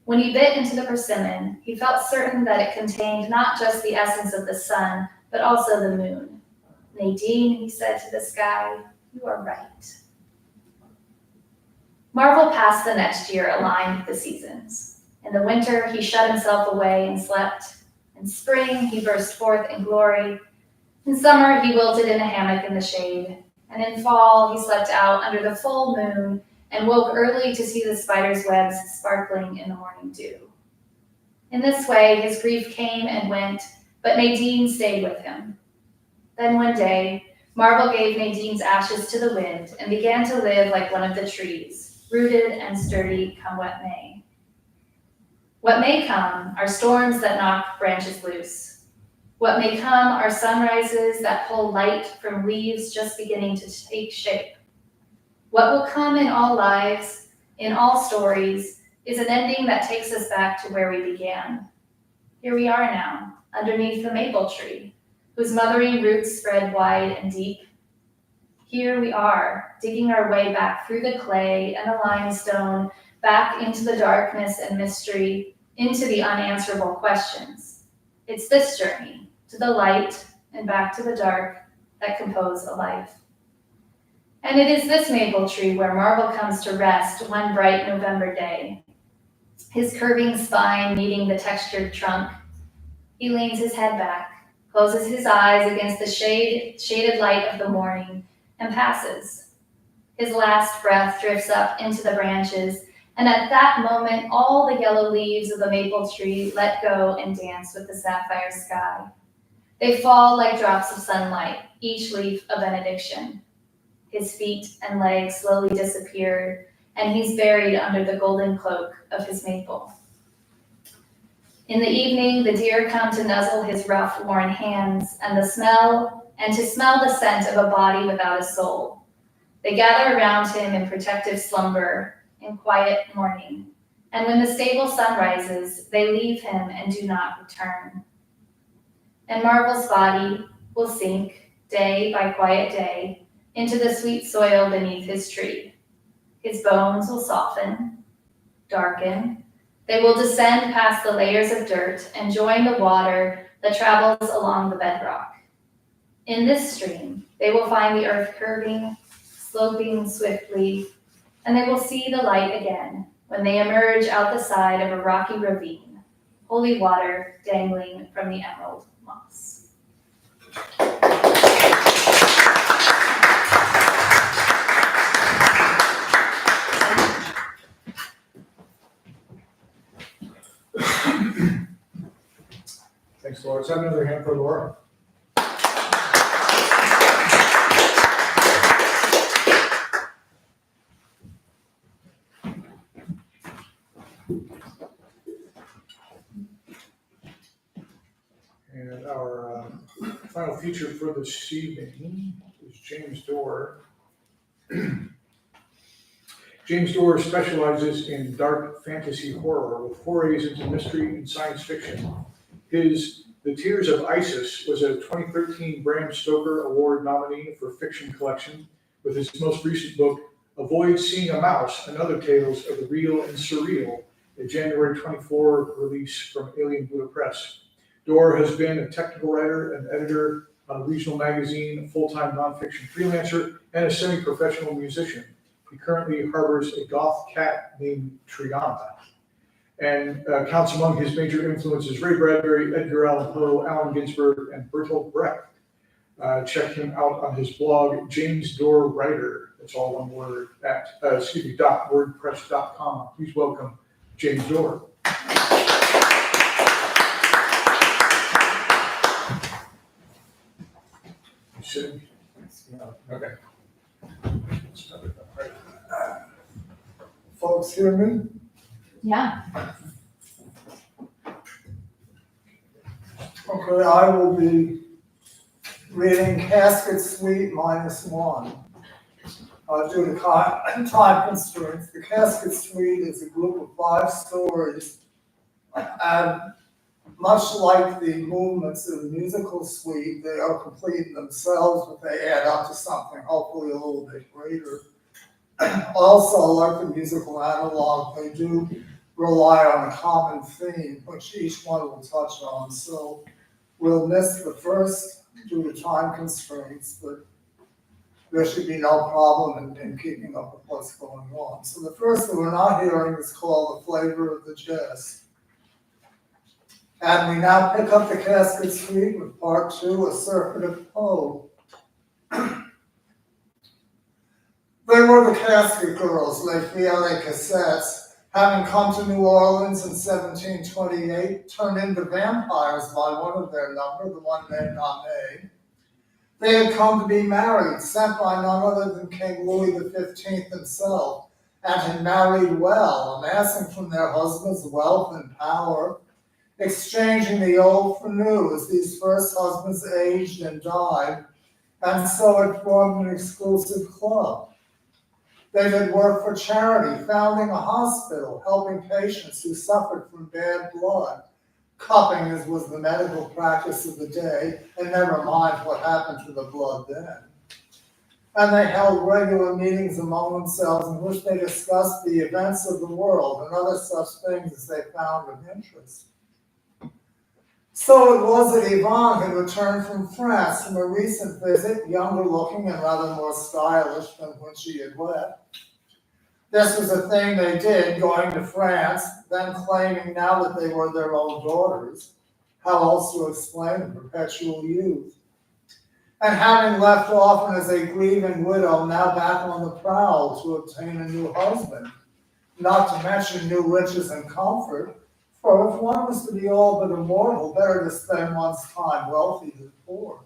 When he bit into the persimmon, he felt certain that it contained not just the essence of the sun, but also the moon. "Nadine," he said to the sky, "you are right." Marvel passed the next year aligned with the seasons. In the winter, he shut himself away and slept. In spring, he burst forth in glory. In summer, he wilted in a hammock in the shade. And in fall, he slept out under the full moon and woke early to see the spider's webs sparkling in the morning dew. In this way, his grief came and went, but Nadine stayed with him. Then one day, Marble gave Nadine's ashes to the wind and began to live like one of the trees, rooted and sturdy come what may. What may come are storms that knock branches loose. What may come are sunrises that pull light from leaves just beginning to take shape. What will come in all lives, in all stories, is an ending that takes us back to where we began. Here we are now, underneath the maple tree, whose mothering roots spread wide and deep. Here we are, digging our way back through the clay and the limestone, back into the darkness and mystery, into the unanswerable questions. It's this journey, to the light and back to the dark, that compose a life. And it is this maple tree where Marble comes to rest one bright November day. His curving spine meeting the textured trunk, he leans his head back, closes his eyes against the shaded light of the morning, and passes. His last breath drifts up into the branches, and at that moment, all the yellow leaves of the maple tree let go and dance with the sapphire sky. They fall like drops of sunlight, each leaf a benediction. His feet and legs slowly disappear, and he's buried under the golden cloak of his maple. In the evening, the deer come to nuzzle his rough, worn hands, and to smell the scent of a body without a soul. They gather around him in protective slumber, in quiet mourning, and when the stable sun rises, they leave him and do not return. And Marble's body will sink, day by quiet day, into the sweet soil beneath his tree. His bones will soften, darken. They will descend past the layers of dirt and join the water that travels along the bedrock. In this stream, they will find the earth curving, sloping swiftly, and they will see the light again when they emerge out the side of a rocky ravine, holy water dangling from the emerald moss. Thanks, Laura. Let's have another hand for Laura. And our final feature for this evening is James Dorr. James Dorr specializes in dark fantasy horror with forays into mystery and science fiction. His The Tears of Isis was a 2013 Bram Stoker Award nominee for fiction collection, with his most recent book, Avoid Seeing a Mouse and Other Tales of the Real and Surreal, a January 24 release from Alien Buddha Press. Dorr has been a technical writer and editor on a regional magazine, a full-time nonfiction freelancer, and a semi-professional musician. He currently harbors a goth cat named Triana, and counts among his major influences Ray Bradbury, Edgar Allan Poe, Allen Ginsberg, and Bertolt Brecht. Check him out on his blog, James Dorr Ryder. That's all one word at .wordpress.com. Please welcome James Dorr. You sitting? Okay. Folks hear me? Yeah. Okay, I will be reading Casket Suite -1. Due to time constraints, the Casket Suite is a group of 5 stories, and much like the movements of the musical suite, they are complete in themselves, but they add up to something hopefully a little bit greater. Also, like the musical analog, they do rely on a common theme, which each one will touch on. So we'll miss the first due to time constraints, but there should be no problem in keeping up with what's going on. So the first that we're not hearing is called The Flavor of the Jazz. And we now pick up the Casket Suite with part 2, A Circuit of Poe. They were the Casket Girls, Les Filles Cassettes, having come to New Orleans in 1728, turned into vampires by one of their number, the one named Aimé. They had come to be married, sent by none other than King Louis XV himself, and had married well, amassing from their husbands wealth and power, exchanging the old for new as these first husbands aged and died, and so it formed an exclusive club. They did work for charity, founding a hospital, helping patients who suffered from bad blood, cupping as was the medical practice of the day, and never mind what happened to the blood then. And they held regular meetings among themselves in which they discussed the events of the world and other such things as they found of interest. So it was that Yvonne had returned from France from a recent visit, younger looking and rather more stylish than when she had left. This was a thing they did, going to France, then claiming now that they were their own daughters. How else to explain the perpetual youth? And having left often as a grieving widow, now back on the prowl to obtain a new husband, not to mention new riches and comfort, for if one was to be all but immortal, better to spend one's time wealthy than poor.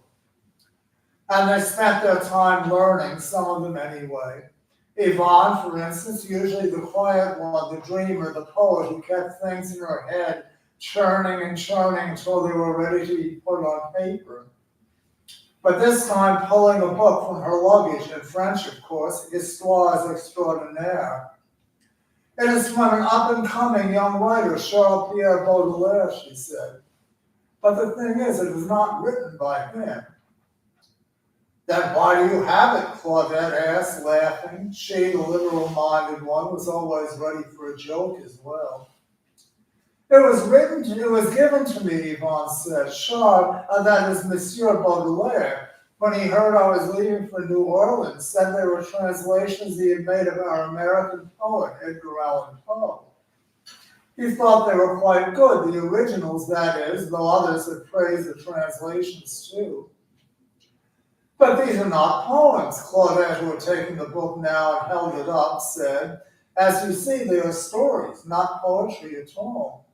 And they spent their time learning, some of them anyway. Yvonne, for instance, usually the quiet one, the dreamer, the poet who kept things in her head, churning and churning until they were ready to be put on paper. But this time pulling a book from her luggage, in French, of course, Histoires Extraordinaires. It is from an up-and-coming young writer, Charles-Pierre Baudelaire, she said. But the thing is, it is not written by him. Then why do you have it? Claudette asked, laughing. She, the literal-minded one, was always ready for a joke as well. It was given to me, Yvonne said. Charles, that is Monsieur Baudelaire, when he heard I was leaving for New Orleans, said they were translations he had made of our American poet, Edgar Allan Poe. He thought they were quite good, the originals, that is, though others had praised the translations too. But these are not poems, Claudette, who had taken the book now and held it up, said. As you see, they are stories, not poetry at all.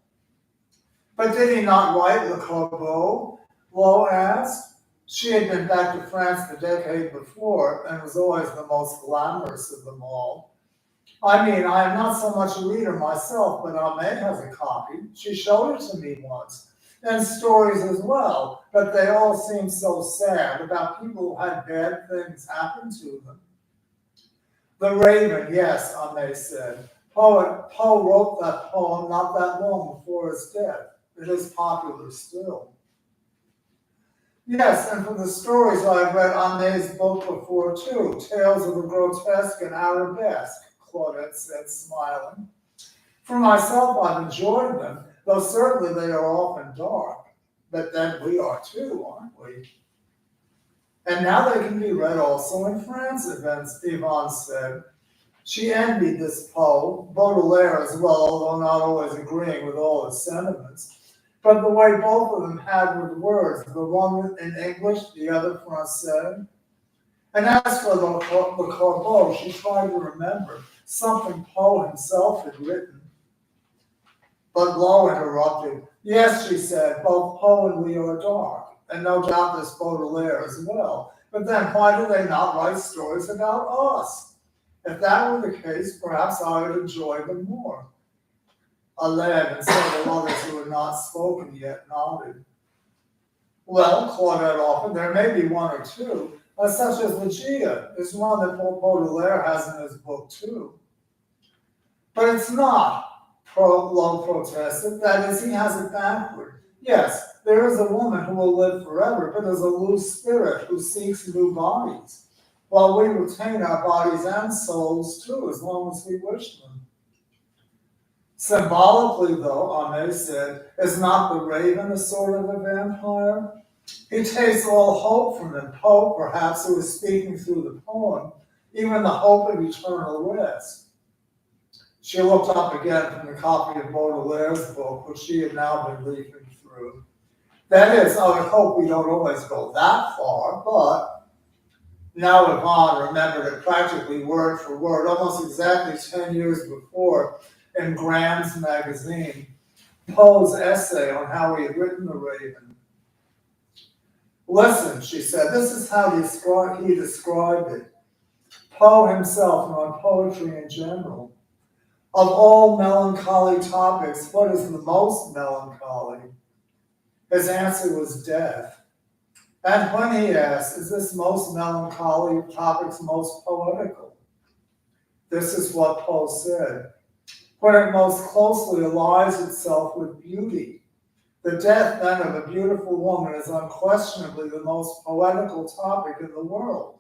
But did he not write Le Corbeau? Lo asked. She had been back to France the decade before and was always the most glamorous of them all. I mean, I am not so much a reader myself, but Aimé has a copy. She showed it to me once. And stories as well, but they all seem so sad about people who had bad things happen to them. The Raven, yes, Aimé said. Poe wrote that poem not that long before his death. It is popular still. Yes, and from the stories I've read Aimé's book before too, Tales of the Grotesque and Arabesque, Claudette said, smiling. For myself, I've enjoyed them, though certainly they are often dark. But then we are too, aren't we? And now they can be read also in France, Yvonne said. She envied this Poe, Baudelaire as well, although not always agreeing with all his sentiments. But the way both of them had with words, the one in English, the other Francais. And as for the Corbeau, she tried to remember something Poe himself had written. But Lo interrupted. Yes, she said, both Poe and we are dark, and no doubt this Baudelaire as well. But then why do they not write stories about us? If that were the case, perhaps I would enjoy them more. Alain and several others who had not spoken yet nodded. Well, Claudette offered, there may be one or two, such as Ligeia is one that Baudelaire has in his book too. But it's not, Lo protested. That is, he has it backward. Yes, there is a woman who will live forever, but is a loose spirit who seeks new bodies, while we retain our bodies and souls too, as long as we wish them. Symbolically, though, Aimé said, is not the raven a sort of a vampire? He takes all hope from him, Poe, perhaps, who is speaking through the poem, even the hope of eternal rest. She looked up again from the copy of Baudelaire's book, which she had now been leafing through. That is, I would hope we don't always go that far, but now Yvonne remembered it practically word for word, almost exactly 10 years before, in Graham's magazine Poe's essay on how he had written The Raven. Listen, she said, this is how he described it. Poe himself and on poetry in general. Of all melancholy topics, what is the most melancholy? His answer was death. And when he asked, is this most melancholy of topics most poetical? This is what Poe said. When it most closely allies itself with beauty. The death then of a beautiful woman is unquestionably the most poetical topic in the world.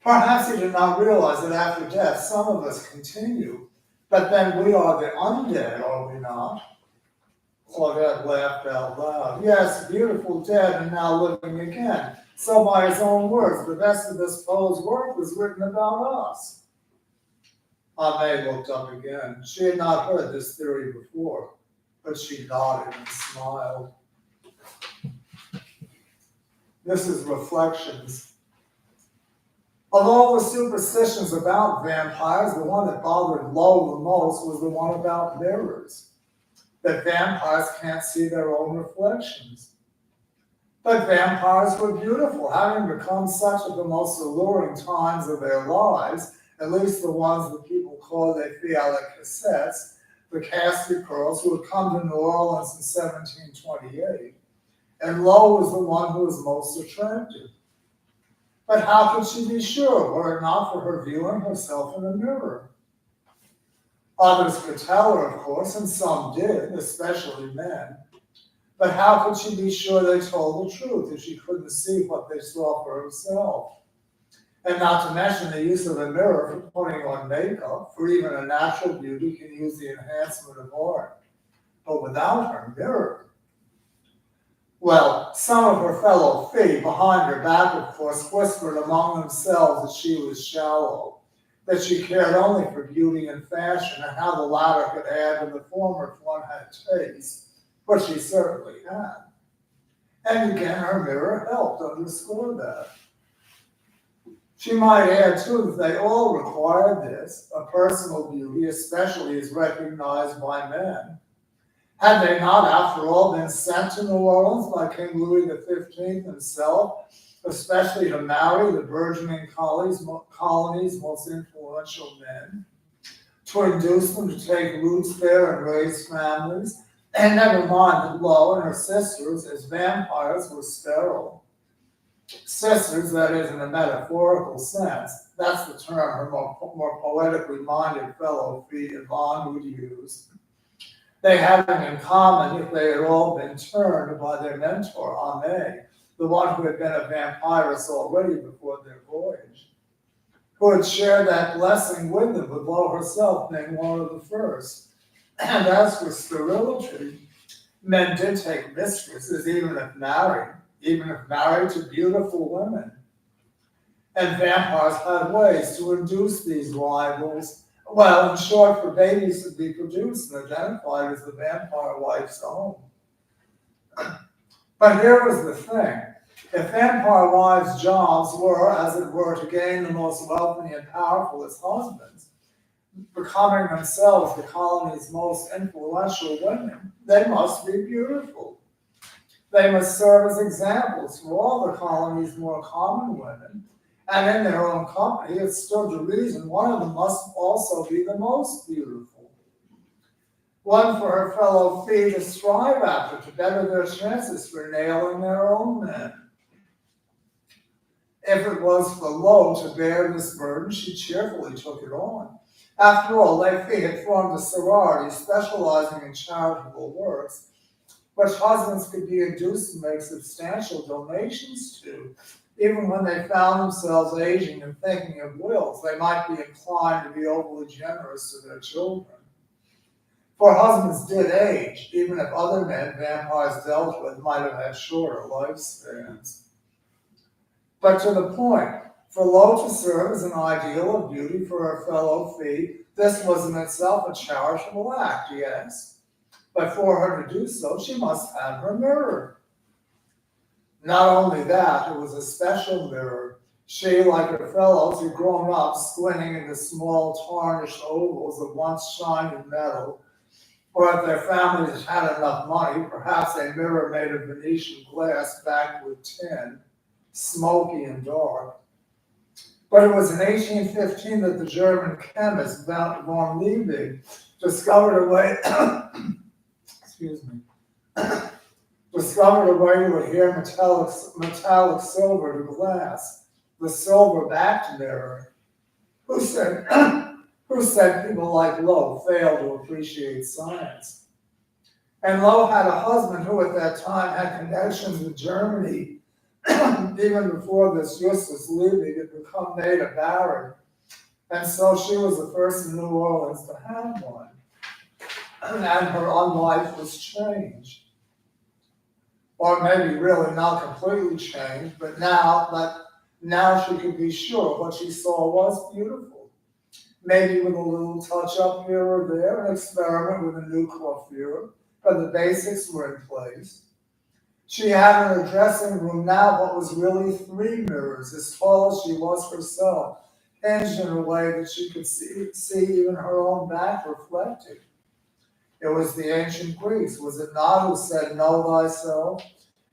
Perhaps he did not realize that after death, some of us continue, but then we are the undead, are we not? Claudette laughed out loud. Yes, beautiful dead and now living again. So by his own words, the rest of this Poe's work was written about us. Ame looked up again. She had not heard this theory before, but she nodded and smiled. This is Reflections. Of all the superstitions about vampires, the one that bothered Lo the most was the one about mirrors. That vampires can't see their own reflections. But vampires were beautiful, having become such at the most alluring times of their lives, at least the ones that people call les filles à la cassette, the casket girls who had come to New Orleans in 1728. And Lo was the one who was most attractive. But how could she be sure, were it not for her viewing herself in a mirror? Others could tell her, of course, and some did, especially men. But how could she be sure they told the truth if she couldn't see what they saw for herself? And not to mention the use of a mirror for putting on makeup, for even a natural beauty can use the enhancement of art. But without her mirror, well, some of her fellow filles behind her back, of course, whispered among themselves that she was shallow, that she cared only for beauty and fashion, and how the latter could add to the former if one had taste, but she certainly had. And again, her mirror helped underscore that. She might add, too, that they all required this, a personal beauty, especially as recognized by men. Had they not, after all, been sent to New Orleans by King Louis XV himself, especially to marry the burgeoning colony's most influential men, to induce them to take roots there and raise families, and never mind that Lo and her sisters, as vampires, were sterile. Sisters, that is, in a metaphorical sense, that's the term her more poetically minded fellow fille Yvonne would use. They have it in common if they had all been turned by their mentor, Ame, the one who had been a vampiress already before their voyage, who had shared that blessing with them, with Lo herself being one of the first. And as for sterility, men did take mistresses, even if married to beautiful women. And vampires had ways to induce these rivals. Well, in short, for babies to be produced and identified as the vampire wife's own. But here was the thing. If vampire wives' jobs were, as it were, to gain the most wealthy and powerful as husbands, becoming themselves the colony's most influential women, they must be beautiful. They must serve as examples for all the colony's more common women, and in their own company, it stood to reason one of them must also be the most beautiful. One for her fellow fille to strive after to better their chances for nailing their own men. If it was for Lo to bear this burden, she cheerfully took it on. After all, les filles had formed a sorority specializing in charitable works, which husbands could be induced to make substantial donations to. Even when they found themselves aging and thinking of wills, they might be inclined to be overly generous to their children. For husbands did age, even if other men vampires dealt with might have had shorter lifespans. But to the point, for Lo to serve as an ideal of beauty for her fellow fille, this was in itself a charitable act, yes. But for her to do so, she must have her mirror. Not only that, it was a special mirror. She, like her fellows, had grown up squinting into small tarnished ovals of once shining metal, or if their families had enough money, perhaps a mirror made of Venetian glass backed with tin, smoky and dark. But it was in 1815 that the German chemist von Liebig discovered a way, excuse me, discovered a way to adhere metallic silver to glass, the silver-backed mirror. Who said people like Lowe failed to appreciate science? And Lowe had a husband who at that time had connections with Germany, even before this Justus Liebig had become native baron. And so she was the first in New Orleans to have one. And her own life was changed. Or maybe really not completely changed, but now she could be sure what she saw was beautiful. Maybe with a little touch up here or there, an experiment with a new coiffure, but the basics were in place. She had in her dressing room now what was really 3 mirrors, as tall as she was herself, hinged in a way that she could see even her own back reflected. It was the ancient Greeks, was it not, who said, "Know thyself"?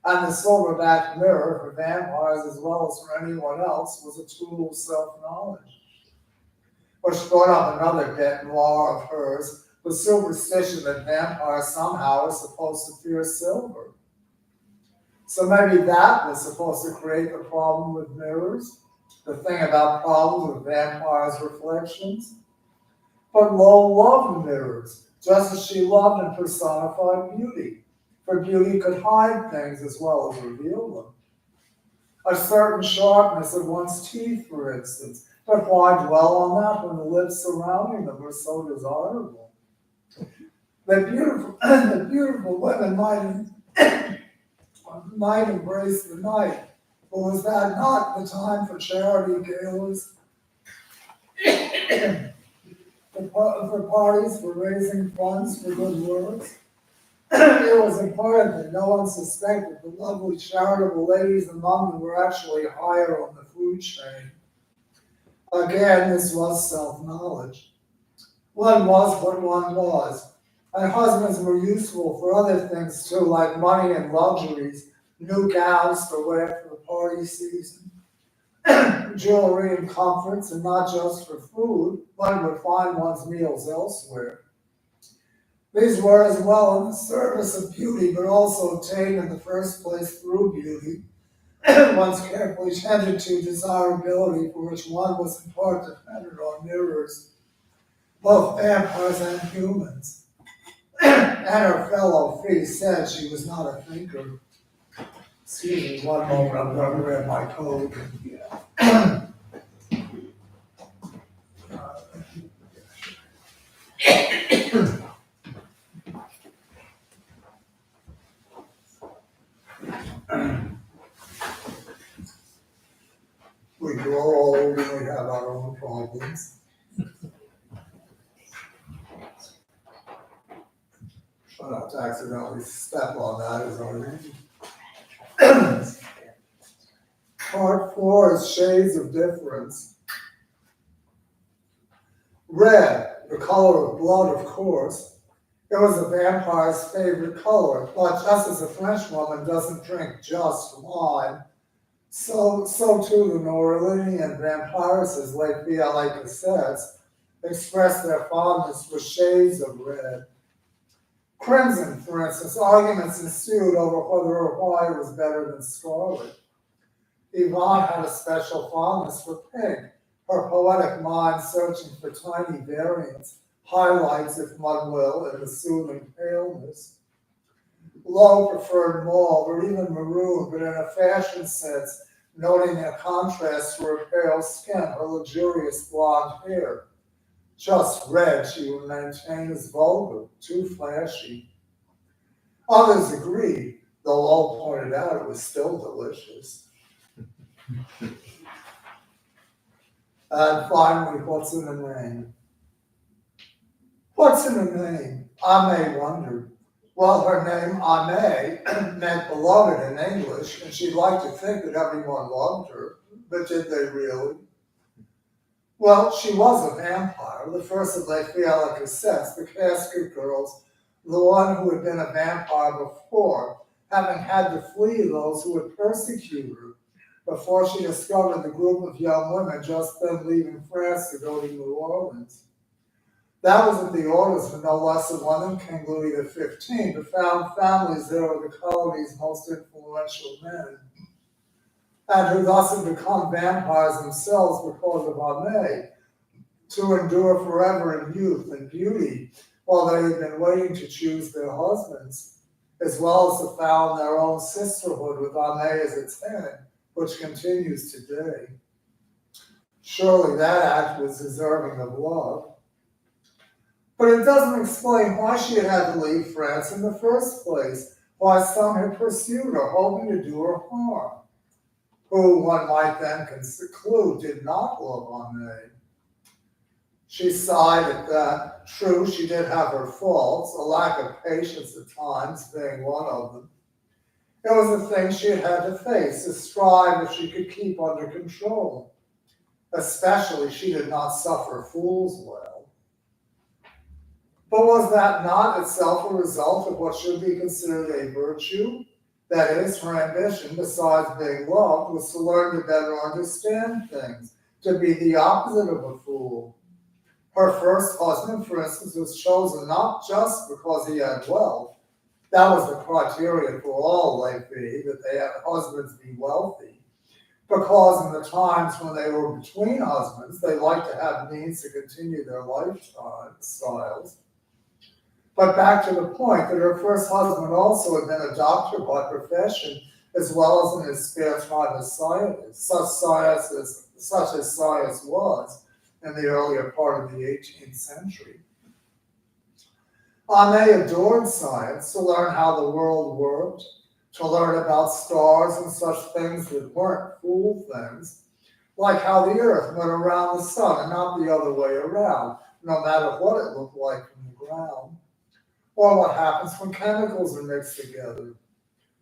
And the silver-backed mirror for vampires as well as for anyone else was a tool of self-knowledge. Which brought up another bête noire of hers, the superstition that vampires somehow are supposed to fear silver. So maybe that was supposed to create the problem with mirrors, the thing about problems with vampires' reflections. But Lowe loved mirrors, just as she loved and personified beauty, for beauty could hide things as well as reveal them. A certain sharpness of one's teeth, for instance, but why dwell on that when the lips surrounding them are so desirable? The beautiful women might embrace the night, but was that not the time for charity galas? For parties, for raising funds for good works? It was important that no one suspected the lovely charitable ladies among them were actually higher on the food chain. Again, this was self-knowledge. One was what one was. And husbands were useful for other things too, like money and luxuries, new gowns to wear for the party season, jewelry and comforts, and not just for food. One would find one's meals elsewhere. These were as well in the service of beauty, but also obtained in the first place through beauty. One's carefully tended to desirability, for which one was in part dependent on mirrors, both vampires and humans. And her fellow Fee said she was not a thinker. Excuse me, one moment, I'm going to grab my code. We grow old and we have our own problems. Try not to accidentally step on that as our name. Part 4 is shades of difference. Red, the color of blood, of course. It was a vampire's favorite color, but just as a French woman doesn't drink just wine, so too the Norwegian vampiresses, like V.L.A. cassettes, expressed their fondness for shades of red. Crimson, for instance, arguments ensued over whether or why it was better than scarlet. Yvonne had a special fondness for pink, her poetic mind searching for tiny variants, highlights, if one will, in the soothing paleness. Lowe preferred mauve or even maroon, but in a fashion sense, noting a contrast to her pale skin, her luxurious blonde hair. Just red, she would maintain, as vulgar, too flashy. Others agreed, though Lowe pointed out it was still delicious. And finally, what's in a name? What's in a name? Ame wondered. Well, her name, Ame, meant beloved in English, and she'd like to think that everyone loved her. but did they really? Well, she was a vampire, the first of LoPilato sets, the casket girls, the one who had been a vampire before, having had to flee those who would persecute her before she discovered the group of young women just then leaving France to go to New Orleans. That was at the orders of no less than one than King Louis XV, to found families there were the colony's most influential men, and who thus had become vampires themselves because of Aimée, to endure forever in youth and beauty, while they had been waiting to choose their husbands, as well as to found their own sisterhood with Aimée as its head, which continues today. Surely that act was deserving of love. But it doesn't explain why she had to leave France in the first place, why some had pursued her, hoping to do her harm, who one might then conclude did not love Aimée. She sighed at that. True, she did have her faults, a lack of patience at times being one of them. It was a thing she had to face, to strive if she could keep under control. Especially, she did not suffer fools well. But was that not itself a result of what should be considered a virtue? That is, her ambition, besides being loved, was to learn to better understand things, to be the opposite of a fool. Her first husband, for instance, was chosen not just because he had wealth. That was the criterion for all lady, that they had husbands be wealthy. Because in the times when they were between husbands, they liked to have means to continue their lifestyles. But back to the point that her first husband also had been a doctor by profession, as well as in his spare time as scientist, such as science was in the earlier part of the 18th century. Aimée adored science, to learn how the world worked, to learn about stars and such things that weren't fool things, like how the earth went around the sun and not the other way around, no matter what it looked like from the ground, or what happens when chemicals are mixed together.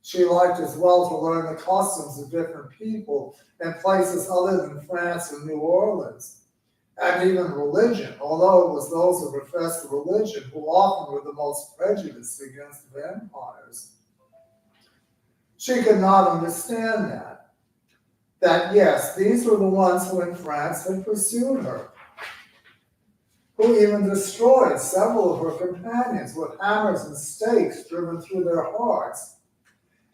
She liked as well to learn the customs of different people in places other than France and New Orleans, and even religion, although it was those who professed religion who often were the most prejudiced against vampires. She could not understand that yes, these were the ones who in France had pursued her, who even destroyed several of her companions with hammers and stakes driven through their hearts.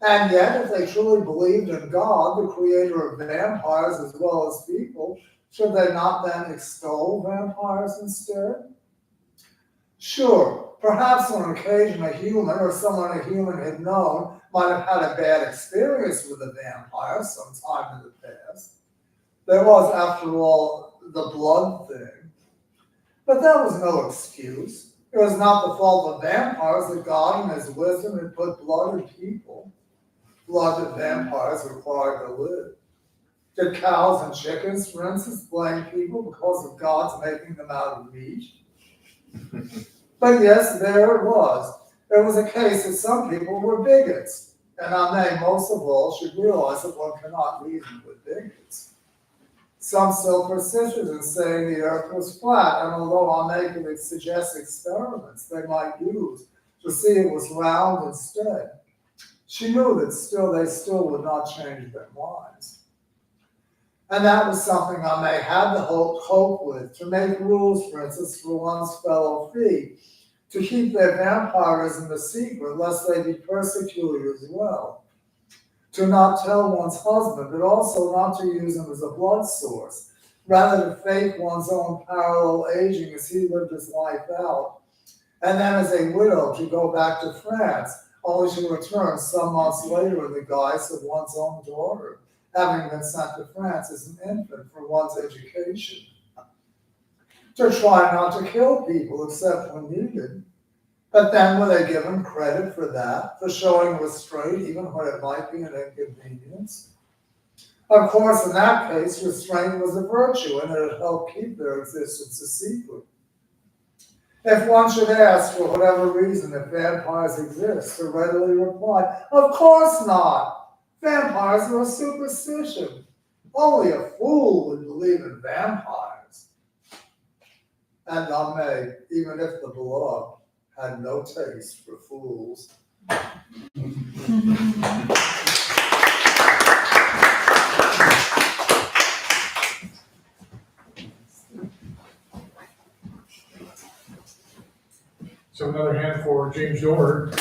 And yet, if they truly believed in God, the creator of vampires as well as people, should they not then extol vampires instead? Sure, perhaps on occasion a human or someone a human had known might have had a bad experience with a vampire sometime in the past. There was, after all, the blood thing. But that was no excuse. It was not the fault of vampires that God in his wisdom had put blood in people. Blood that vampires required to live. Did cows and chickens, for instance, blame people because of God's making them out of meat? But yes, there it was. There was a case that some people were bigots. And Aimée, most of all, should realize that one cannot reason with bigots. Some still persisted in saying the earth was flat, and although Aimée could suggest experiments they might use to see it was round instead, she knew that they still would not change their minds. And that was something Aimée had to cope with, to make rules, for instance, for one's fellow filles, to keep their vampirism a secret, lest they be persecuted as well. To not tell one's husband, but also not to use him as a blood source, rather to fake one's own parallel aging as he lived his life out, and then as a widow to go back to France, only to return some months later in the guise of one's own daughter, having been sent to France as an infant for one's education. To try not to kill people except when needed. But then were they given credit for that, for showing restraint even when it might be an inconvenience? Of course, in that case, restraint was a virtue and it helped keep their existence a secret. If one should ask, for whatever reason, if vampires exist, to readily reply, of course not. Vampires are a superstition. Only a fool would believe in vampires. And I may, even if the beloved had no taste for fools. So another hand for James Dormer.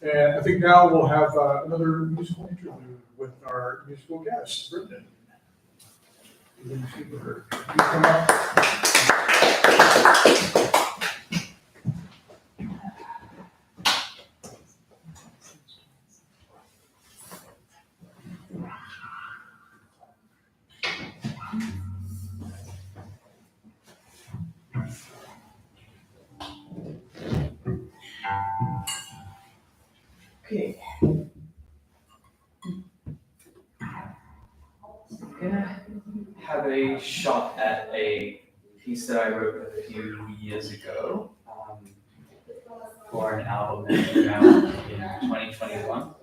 And I think now we'll have another musical interlude with our musical guest, Brendan. Please come up. Okay. I'm gonna have a shot at a piece that I wrote a few years ago for an album that came out in 2021.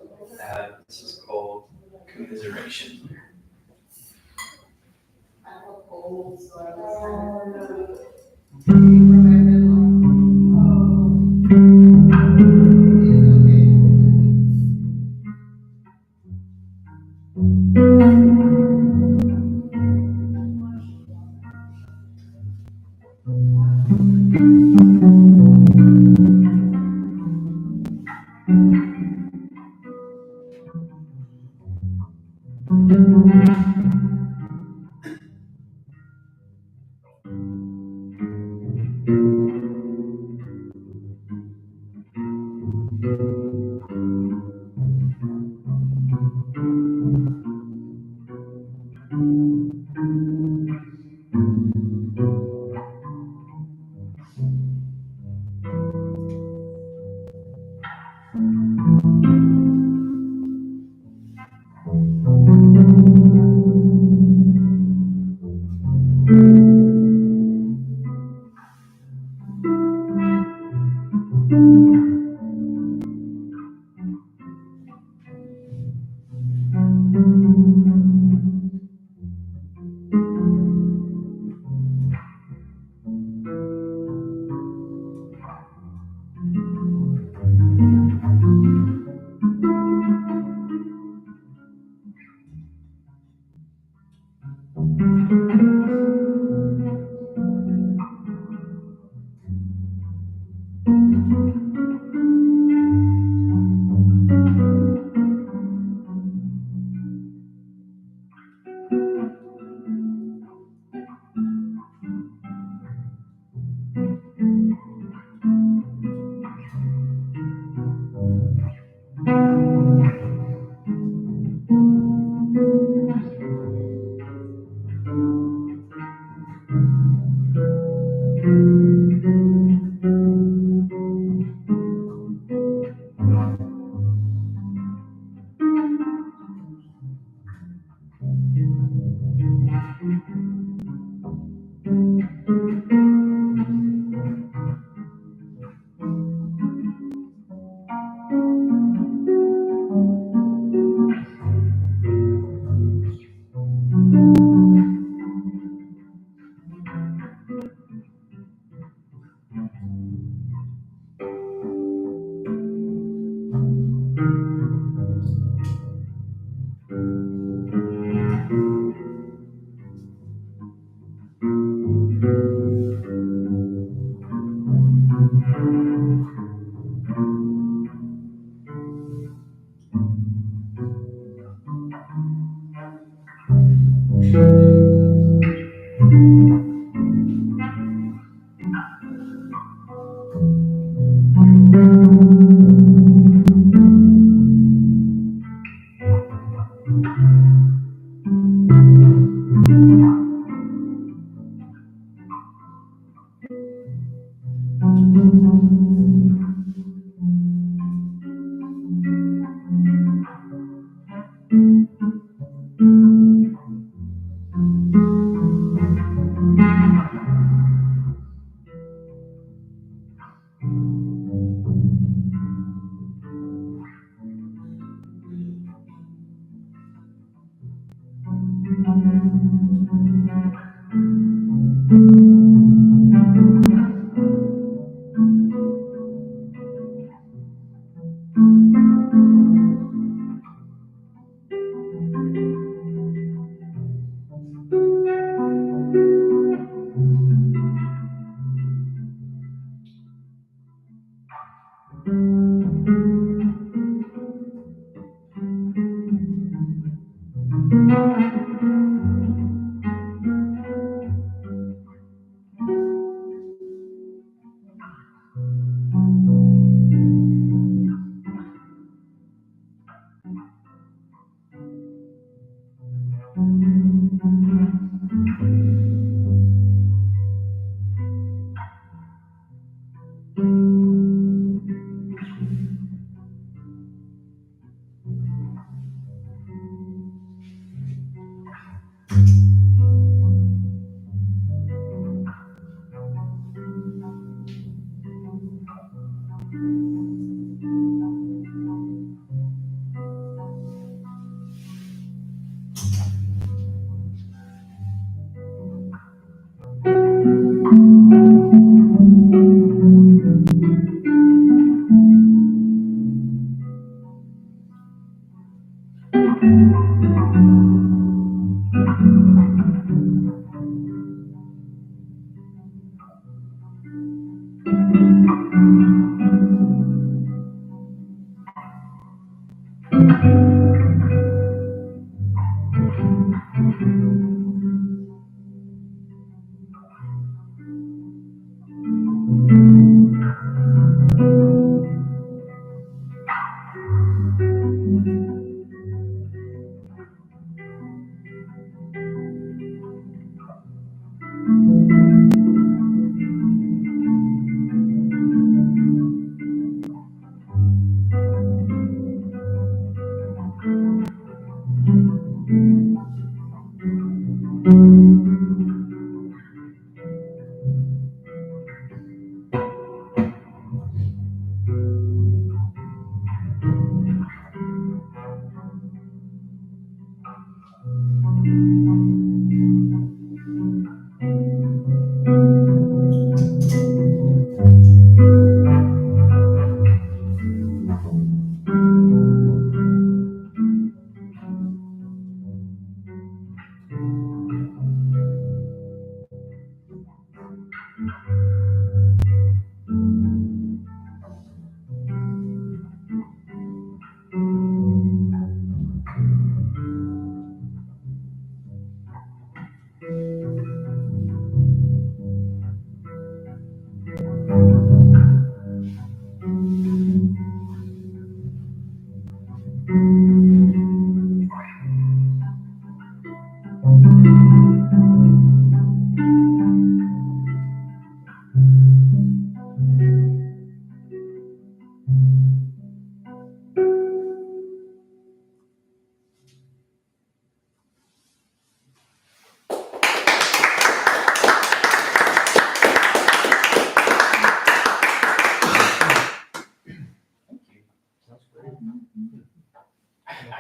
This is called Commiseration.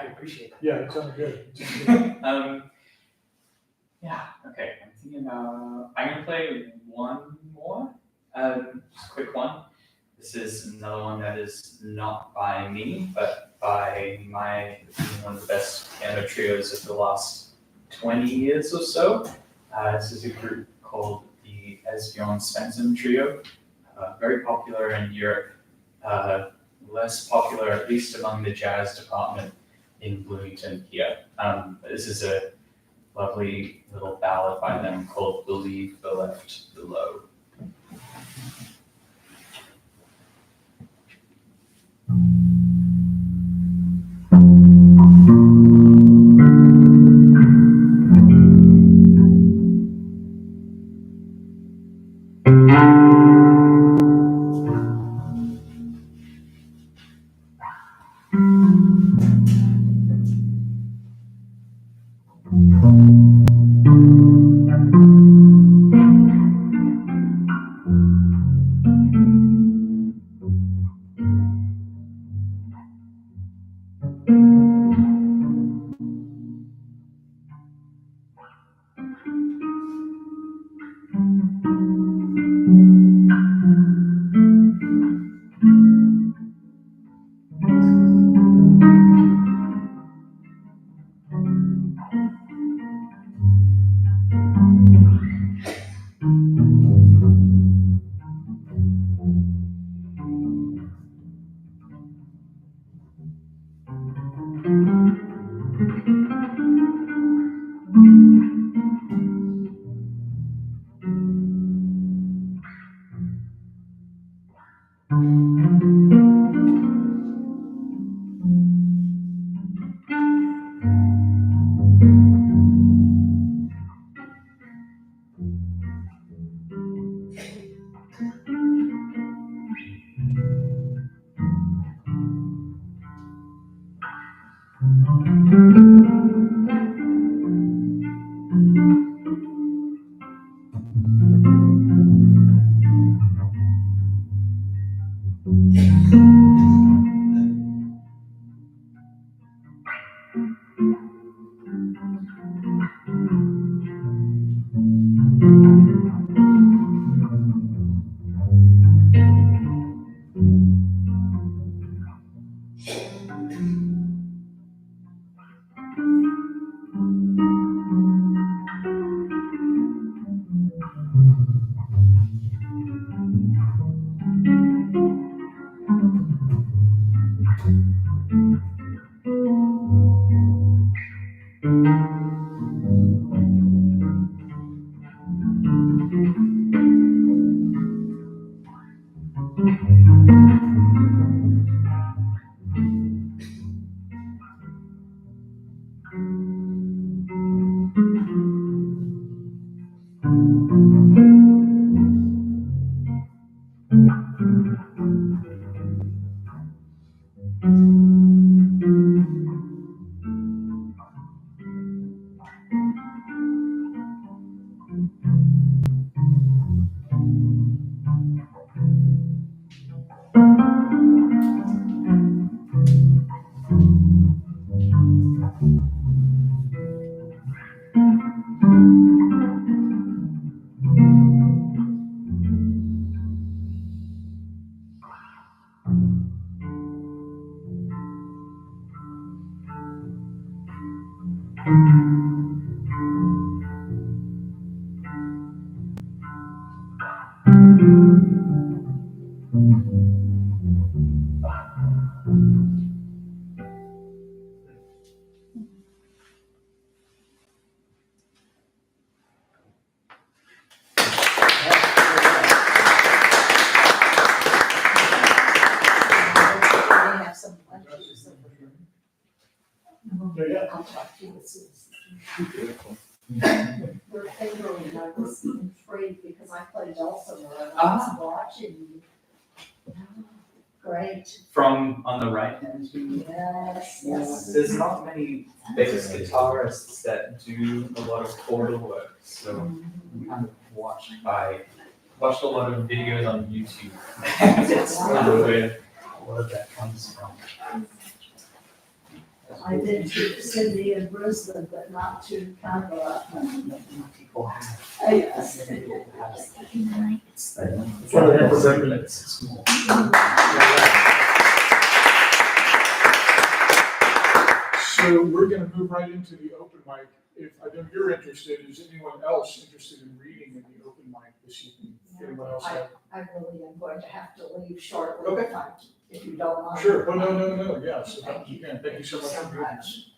I appreciate that. Yeah, it sounded good. It sounded good. Yeah, okay, I'm thinking about, I'm gonna play one more, just a quick one. This is another one that is not by me, but by one of the best piano trios of the last 20 years or so. This is a group called the Esbjorn Svensson Trio, very popular in Europe, less popular, at least among the jazz department in Bloomington here. This is a lovely little ballad by them called Believe the Left Below. We have some questions. Yeah. I'll talk to you as soon as. We're fingering, I was intrigued because I played dulcimer and I was watching you. Great, From on the right hand. yes, yes. There's not many bass guitarists that do a lot of chordal work, so I'm kind of watched a lot of videos on YouTube. That's kind of where a lot of that comes from. I've been to Sydney and Brisbane, but not to Canberra. People have. Yes. It's small. So we're gonna move right into the open mic. If I know you're interested, is anyone else interested in reading in the open mic this evening? Anyone else have? I really am going to have to leave shortly Okay. if you don't mind. Sure, oh, no, yeah, so you can, thank you so much So for doing much. this.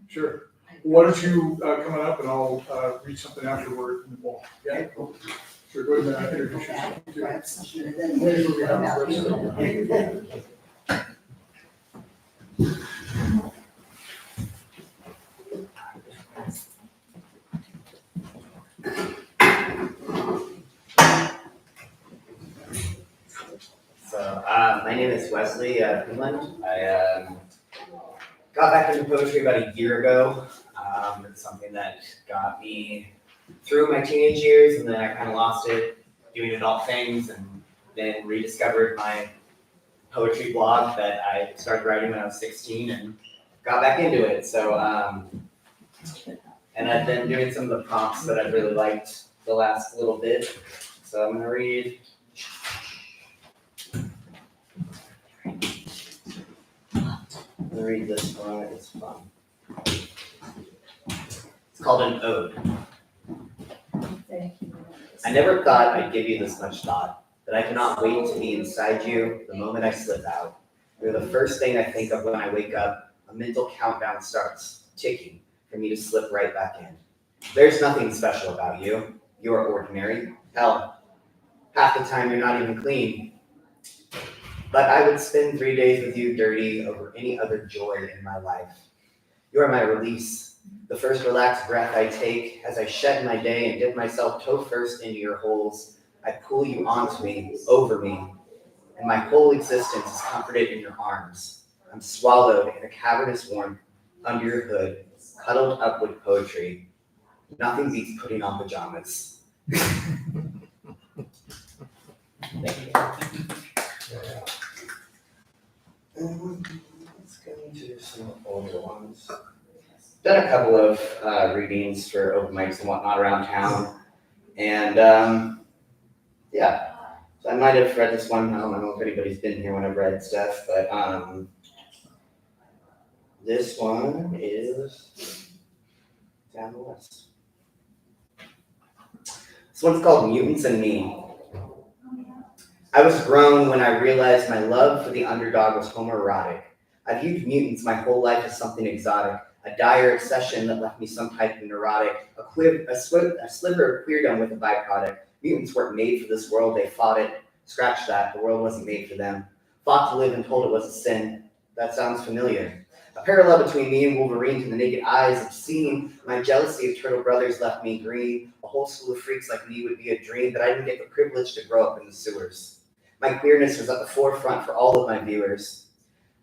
Sure, why don't you, come on up and I'll, read something afterward and we'll, yeah? Sure, go ahead and introduce yourself. Grab something and then Here's what we have. come out here. So, my name is Wesley Finland. I got back into poetry about a year ago. It's something that got me through my teenage years, and then I kind of lost it doing adult things, and then rediscovered my poetry blog that I started writing when I was 16 and got back into it. So, and I've been doing some of the prompts that I've really liked the last little bit. So I'm gonna read. I'm gonna read this one, it's fun. It's called an ode. Thank you. I never thought I'd give you this much thought, that I cannot wait to be inside you the moment I slip out. You're the first thing I think of when I wake up. A mental countdown starts, ticking, for me to slip right back in. There's nothing special about you. You're ordinary. Hell, half the time you're not even clean. But I would spend 3 days with you dirty over any other joy in my life. You are my release, the first relaxed breath I take as I shed my day and dip myself toe first into your holes. I pull you onto me, over me, and my whole existence is comforted in your arms. I'm swallowed in a cavernous warmth under your hood, cuddled up with poetry. Nothing beats putting on pajamas. Thank you. Let's go into some older ones. Done a couple of readings for open mics and whatnot around town. And yeah, so I might have read this one. I don't know if anybody's been here when I've read stuff, but this one is down the west. This one's called Mutants and Me. I was grown when I realized my love for the underdog was homoerotic. I viewed mutants my whole life as something exotic, a dire obsession that left me some type of neurotic, a sliver of queerdom with a byproduct. Mutants weren't made for this world, they fought it. Scratch that, the world wasn't made for them. Fought to live and told it was a sin. That sounds familiar. A parallel between me and Wolverine to the naked eyes of seeing my jealousy of turtle brothers left me green. A whole school of freaks like me would be a dream, but I didn't get the privilege to grow up in the sewers. My queerness was at the forefront for all of my viewers.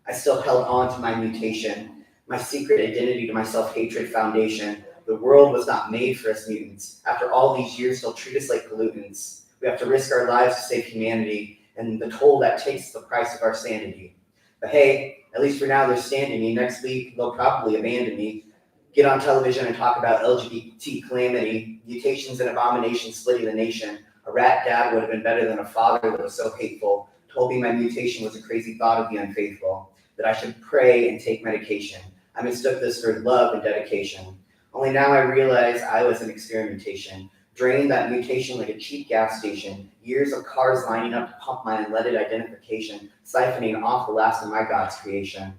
I still held on to my mutation, my secret identity to my self-hatred foundation. The world was not made for us mutants. After all these years, they'll treat us like pollutants. We have to risk our lives to save humanity, and the toll that takes is the price of our sanity. But hey, at least for now, they're standing me. Next week, they'll probably abandon me. Get on television and talk about LGBT calamity, mutations and abominations splitting the nation. A rat dad would have been better than a father that was so hateful. Told me my mutation was a crazy thought of the unfaithful, that I should pray and take medication. I mistook this for love and dedication. Only now I realize I was an experimentation. Drained that mutation like a cheap gas station. Years of cars lining up to pump my unleaded identification, siphoning off the last of my God's creation.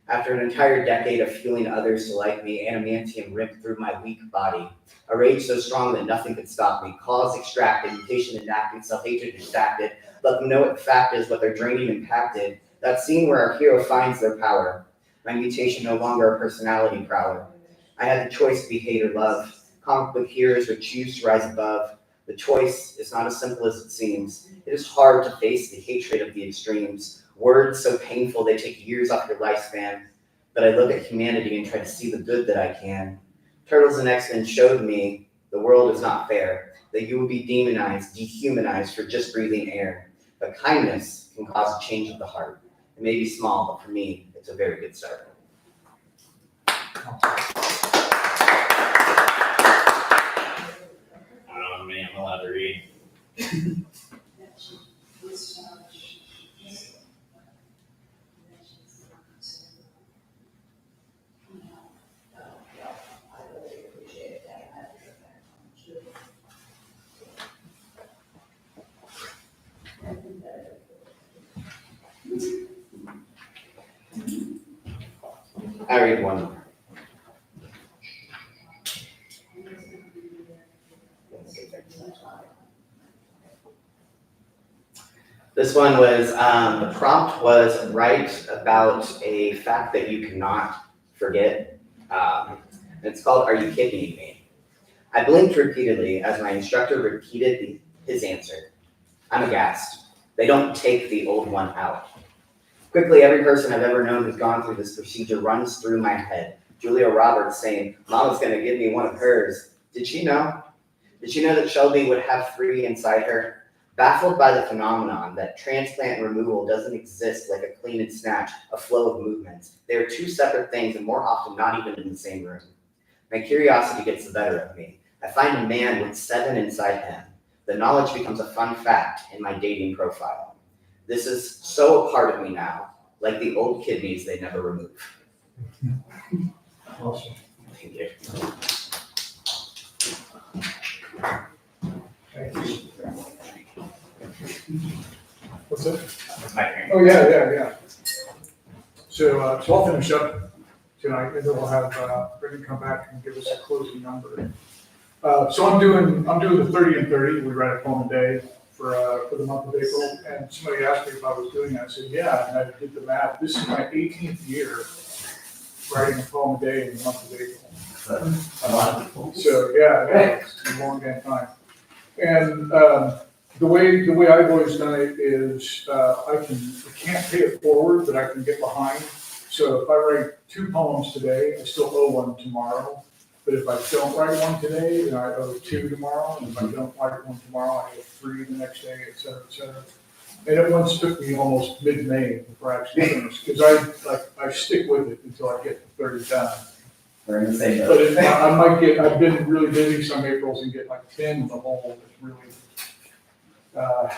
After an entire decade of fueling others to like me, adamantium ripped through my weak body. A rage so strong that nothing could stop me. Cause extracted, mutation enacted, self-hatred extracted. Let them know what the fact is, what their draining impacted. That scene where our hero finds their power. My mutation no longer a personality prowler. I had the choice to be hate or love. Comic book heroes would choose to rise above. The choice is not as simple as it seems. It is hard to face the hatred of the extremes. Words so painful they take years off your lifespan. But I look at humanity and try to see the good that I can. Turtles and X-Men showed me the world is not fair, that you will be demonized, dehumanized for just breathing air. But kindness can cause a change of the heart. It may be small, but for me, it's a very good start. I don't know how many I'm allowed to read. I read one more. This one was, the prompt was write about a fact that you cannot forget. It's called, Are You Kidding Me? I blinked repeatedly as my instructor repeated his answer. I'm aghast. They don't take the old one out. Quickly, every person I've ever known who's gone through this procedure runs through my head. Julia Roberts saying, Mama's gonna give me one of hers. Did she know? Did she know that Shelby would have 3 inside her? Baffled by the phenomenon that transplant removal doesn't exist like a clean and snatch, a flow of movements. They are 2 separate things and more often not even in the same room. My curiosity gets the better of me. I find a man with 7 inside him. The knowledge becomes a fun fact in my dating profile. This is so a part of me now, like the old kidneys they never remove. Awesome. Thank you. Thank you. What's that? My turn. Oh, yeah. So I'll finish up tonight, and then we'll have Brittany come back and give us a closing number. So I'm doing the 30 and 30. We write a poem a day for the month of April, and somebody asked me if I was doing that. I said, yeah, and I did the math. This is my 18th year writing a poem a day in the month of April. So yeah, it's a long damn time. And the way I've always done it is I can't pay it forward, but I can get behind So if I write 2 poems today, I still owe 1 tomorrow. But if I don't write 1 today, then I owe 2 tomorrow. And if I don't write 1 tomorrow, I owe 3 the next day, et cetera, et cetera. And it once took me almost mid-May before I actually finished, because I stick with it until I get 30 done. We're in the same boat. But I might get, I've been really busy some Aprils and get like 10 in the hole. It's really, but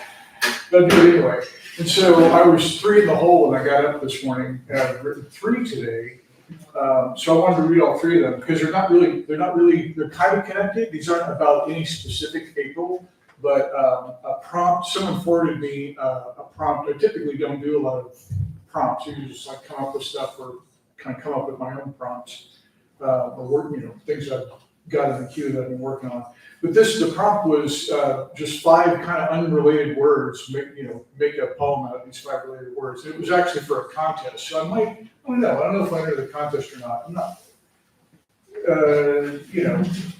I do it anyway. And so I was 3 in the hole when I got up this morning, and I've written 3 today. So I wanted to read all 3 of them because they're kind of connected. These aren't about any specific April, but a prompt, someone forwarded me a prompt. I typically don't do a lot of prompts. I usually just like come up with stuff or kind of come up with my own prompts. Or work, things I've got in the queue that I've been working on. But the prompt was just 5 kind of unrelated words, make a poem out of these 5 related words. It was actually for a contest, so I don't know if I enter the contest or not. I'm not,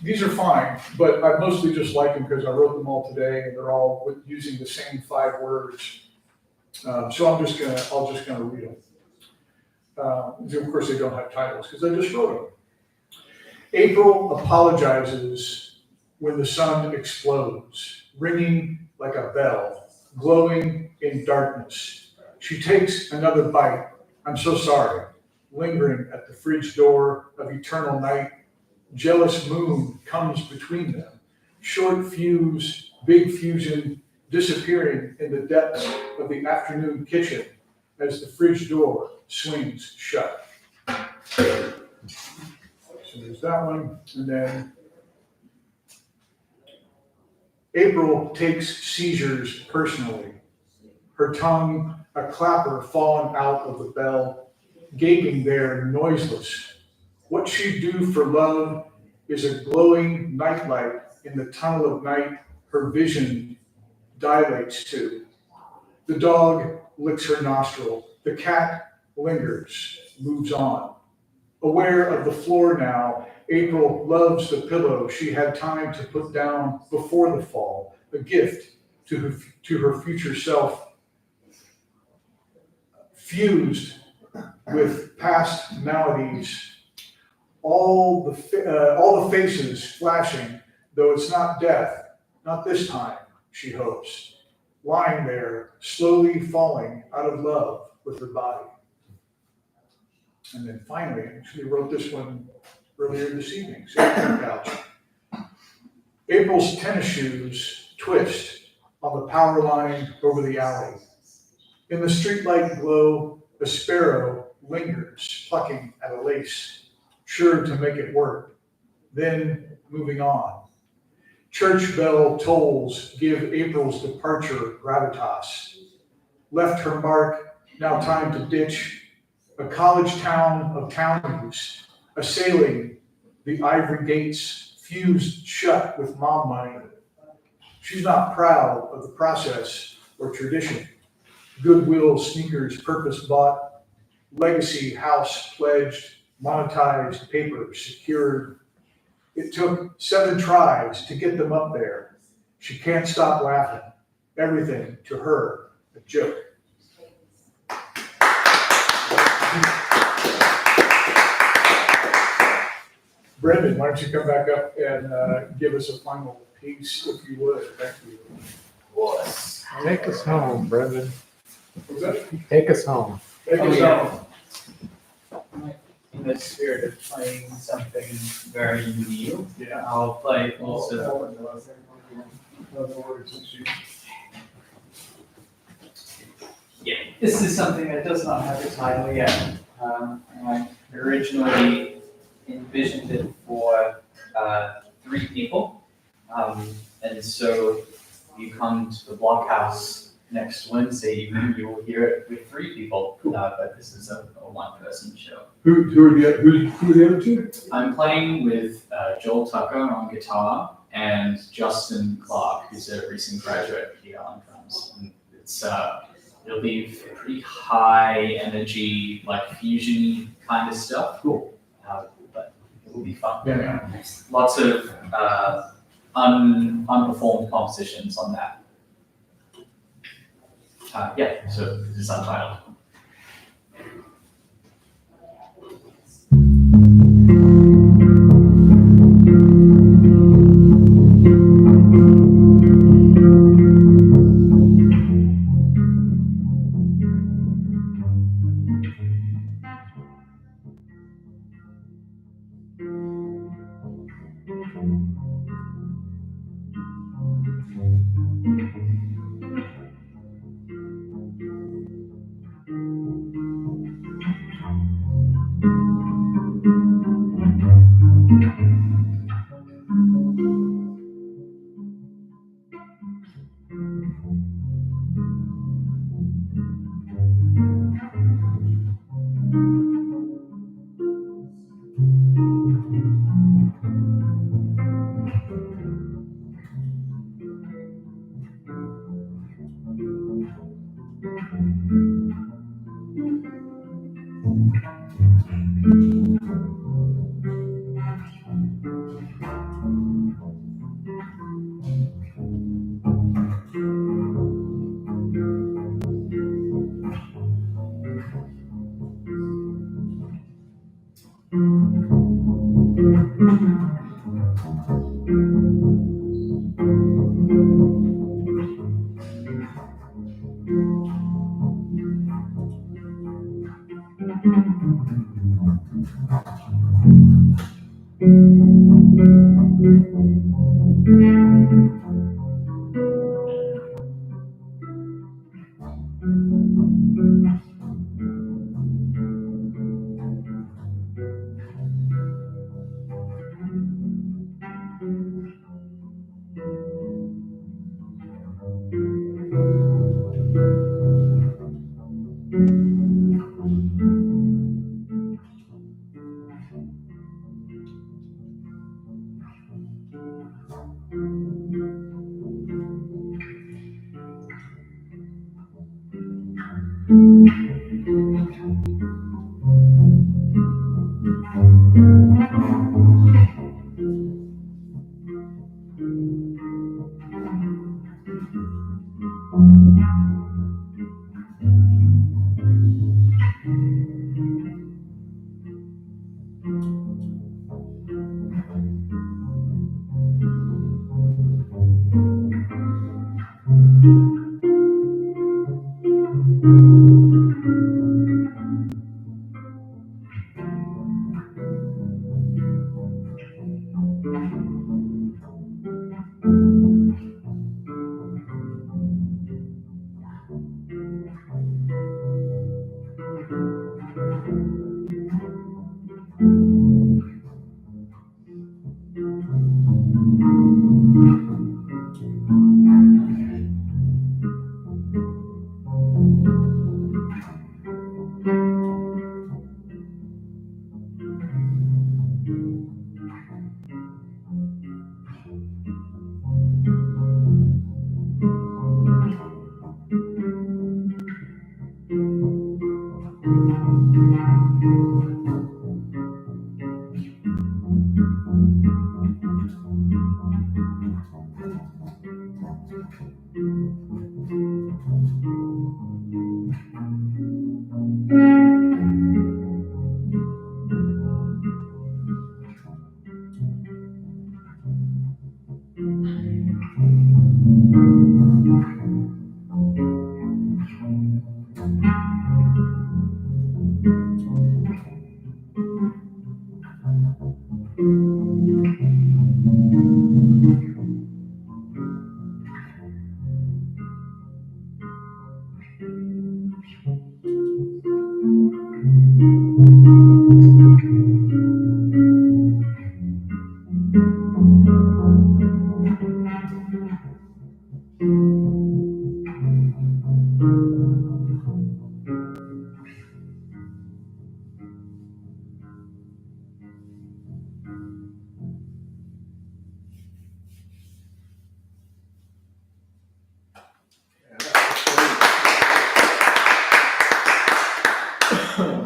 these are fine, but I mostly just like them because I wrote them all today and they're all using the same 5 words. So I'll just gonna read them. Of course, they don't have titles because I just wrote them. April apologizes when the sun explodes, ringing like a bell, glowing in darkness. She takes another bite. I'm so sorry. Lingering at the fridge door of eternal night, jealous moon comes between them. Short fuse, big fusion, disappearing in the depths of the afternoon kitchen as the fridge door swings shut. So there's that one, and then April takes seizures personally. Her tongue, a clapper fallen out of the bell, gaping there noiseless. What she'd do for love is a glowing nightlight in the tunnel of night her vision dilates to. The dog licks her nostril. The cat lingers, moves on. Aware of the floor now, April loves the pillow she had time to put down before the fall, a gift to her future self, fused with past maladies. All the faces flashing, though it's not death, not this time, she hopes. Lying there, slowly falling out of love with her body. And then finally, I actually wrote this one earlier this evening, sitting on the couch. April's tennis shoes twist on the power line over the alley. In the streetlight glow, a sparrow lingers, plucking at a lace, sure to make it work, then moving on. Church bell tolls give April's departure gravitas. Left her mark, now time to ditch. A college town of townies, assailing the ivory gates, fused shut with mom money. She's not proud of the process or tradition. Goodwill sneakers purpose bought, legacy house pledged, monetized paper secured. It took 7 tries to get them up there. She can't stop laughing. Everything to her a joke. Brendan, why don't you come back up and give us a final piece, if you would. Thank you. Was. Take us home, Brendan. Was that? Take us home. Thank you, yeah. so In the spirit of playing something very new, Yeah. I'll play also. Yeah, this is something that does not have a title yet. I originally envisioned it for 3 people. And so you come to the blockhouse next Wednesday evening, you will hear it with 3 people. But this is a 1-person show. Who are the other 2? I'm playing with Joel Tucker on guitar and Justin Clark, who's a recent graduate here on drums. And it's it'll be pretty high energy, like fusion kind of stuff. Cool. But it will be fun. Yeah. Lots of unperformed compositions on that. Yeah, so this is untitled.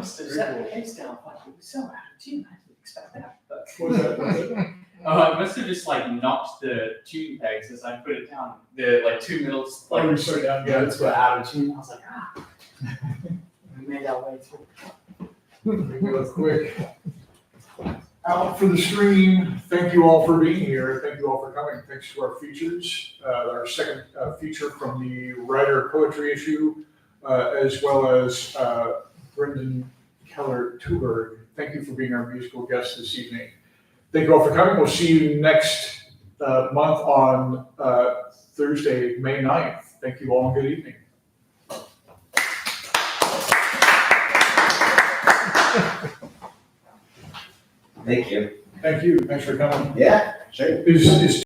Set the pace down like it was so out of tune. I didn't expect that. But What was that? I must have just like knocked the tune pegs as I put it down. The like two middles like Oh, so down, yeah, notes were out of tune. I was like, ah. We made our way through. Real quick. Out for the stream, thank you all for being here, thank you all for coming, thanks to our features, our second feature from the Ryder poetry issue, as well as Brendan KELLER-TUBERG. Thank you for being our musical guest this evening. Thank you all for coming, we'll see you next month on Thursday, May 9th. Thank you all and good evening. Thank you. Thank you, thanks for coming. Yeah, sure. Is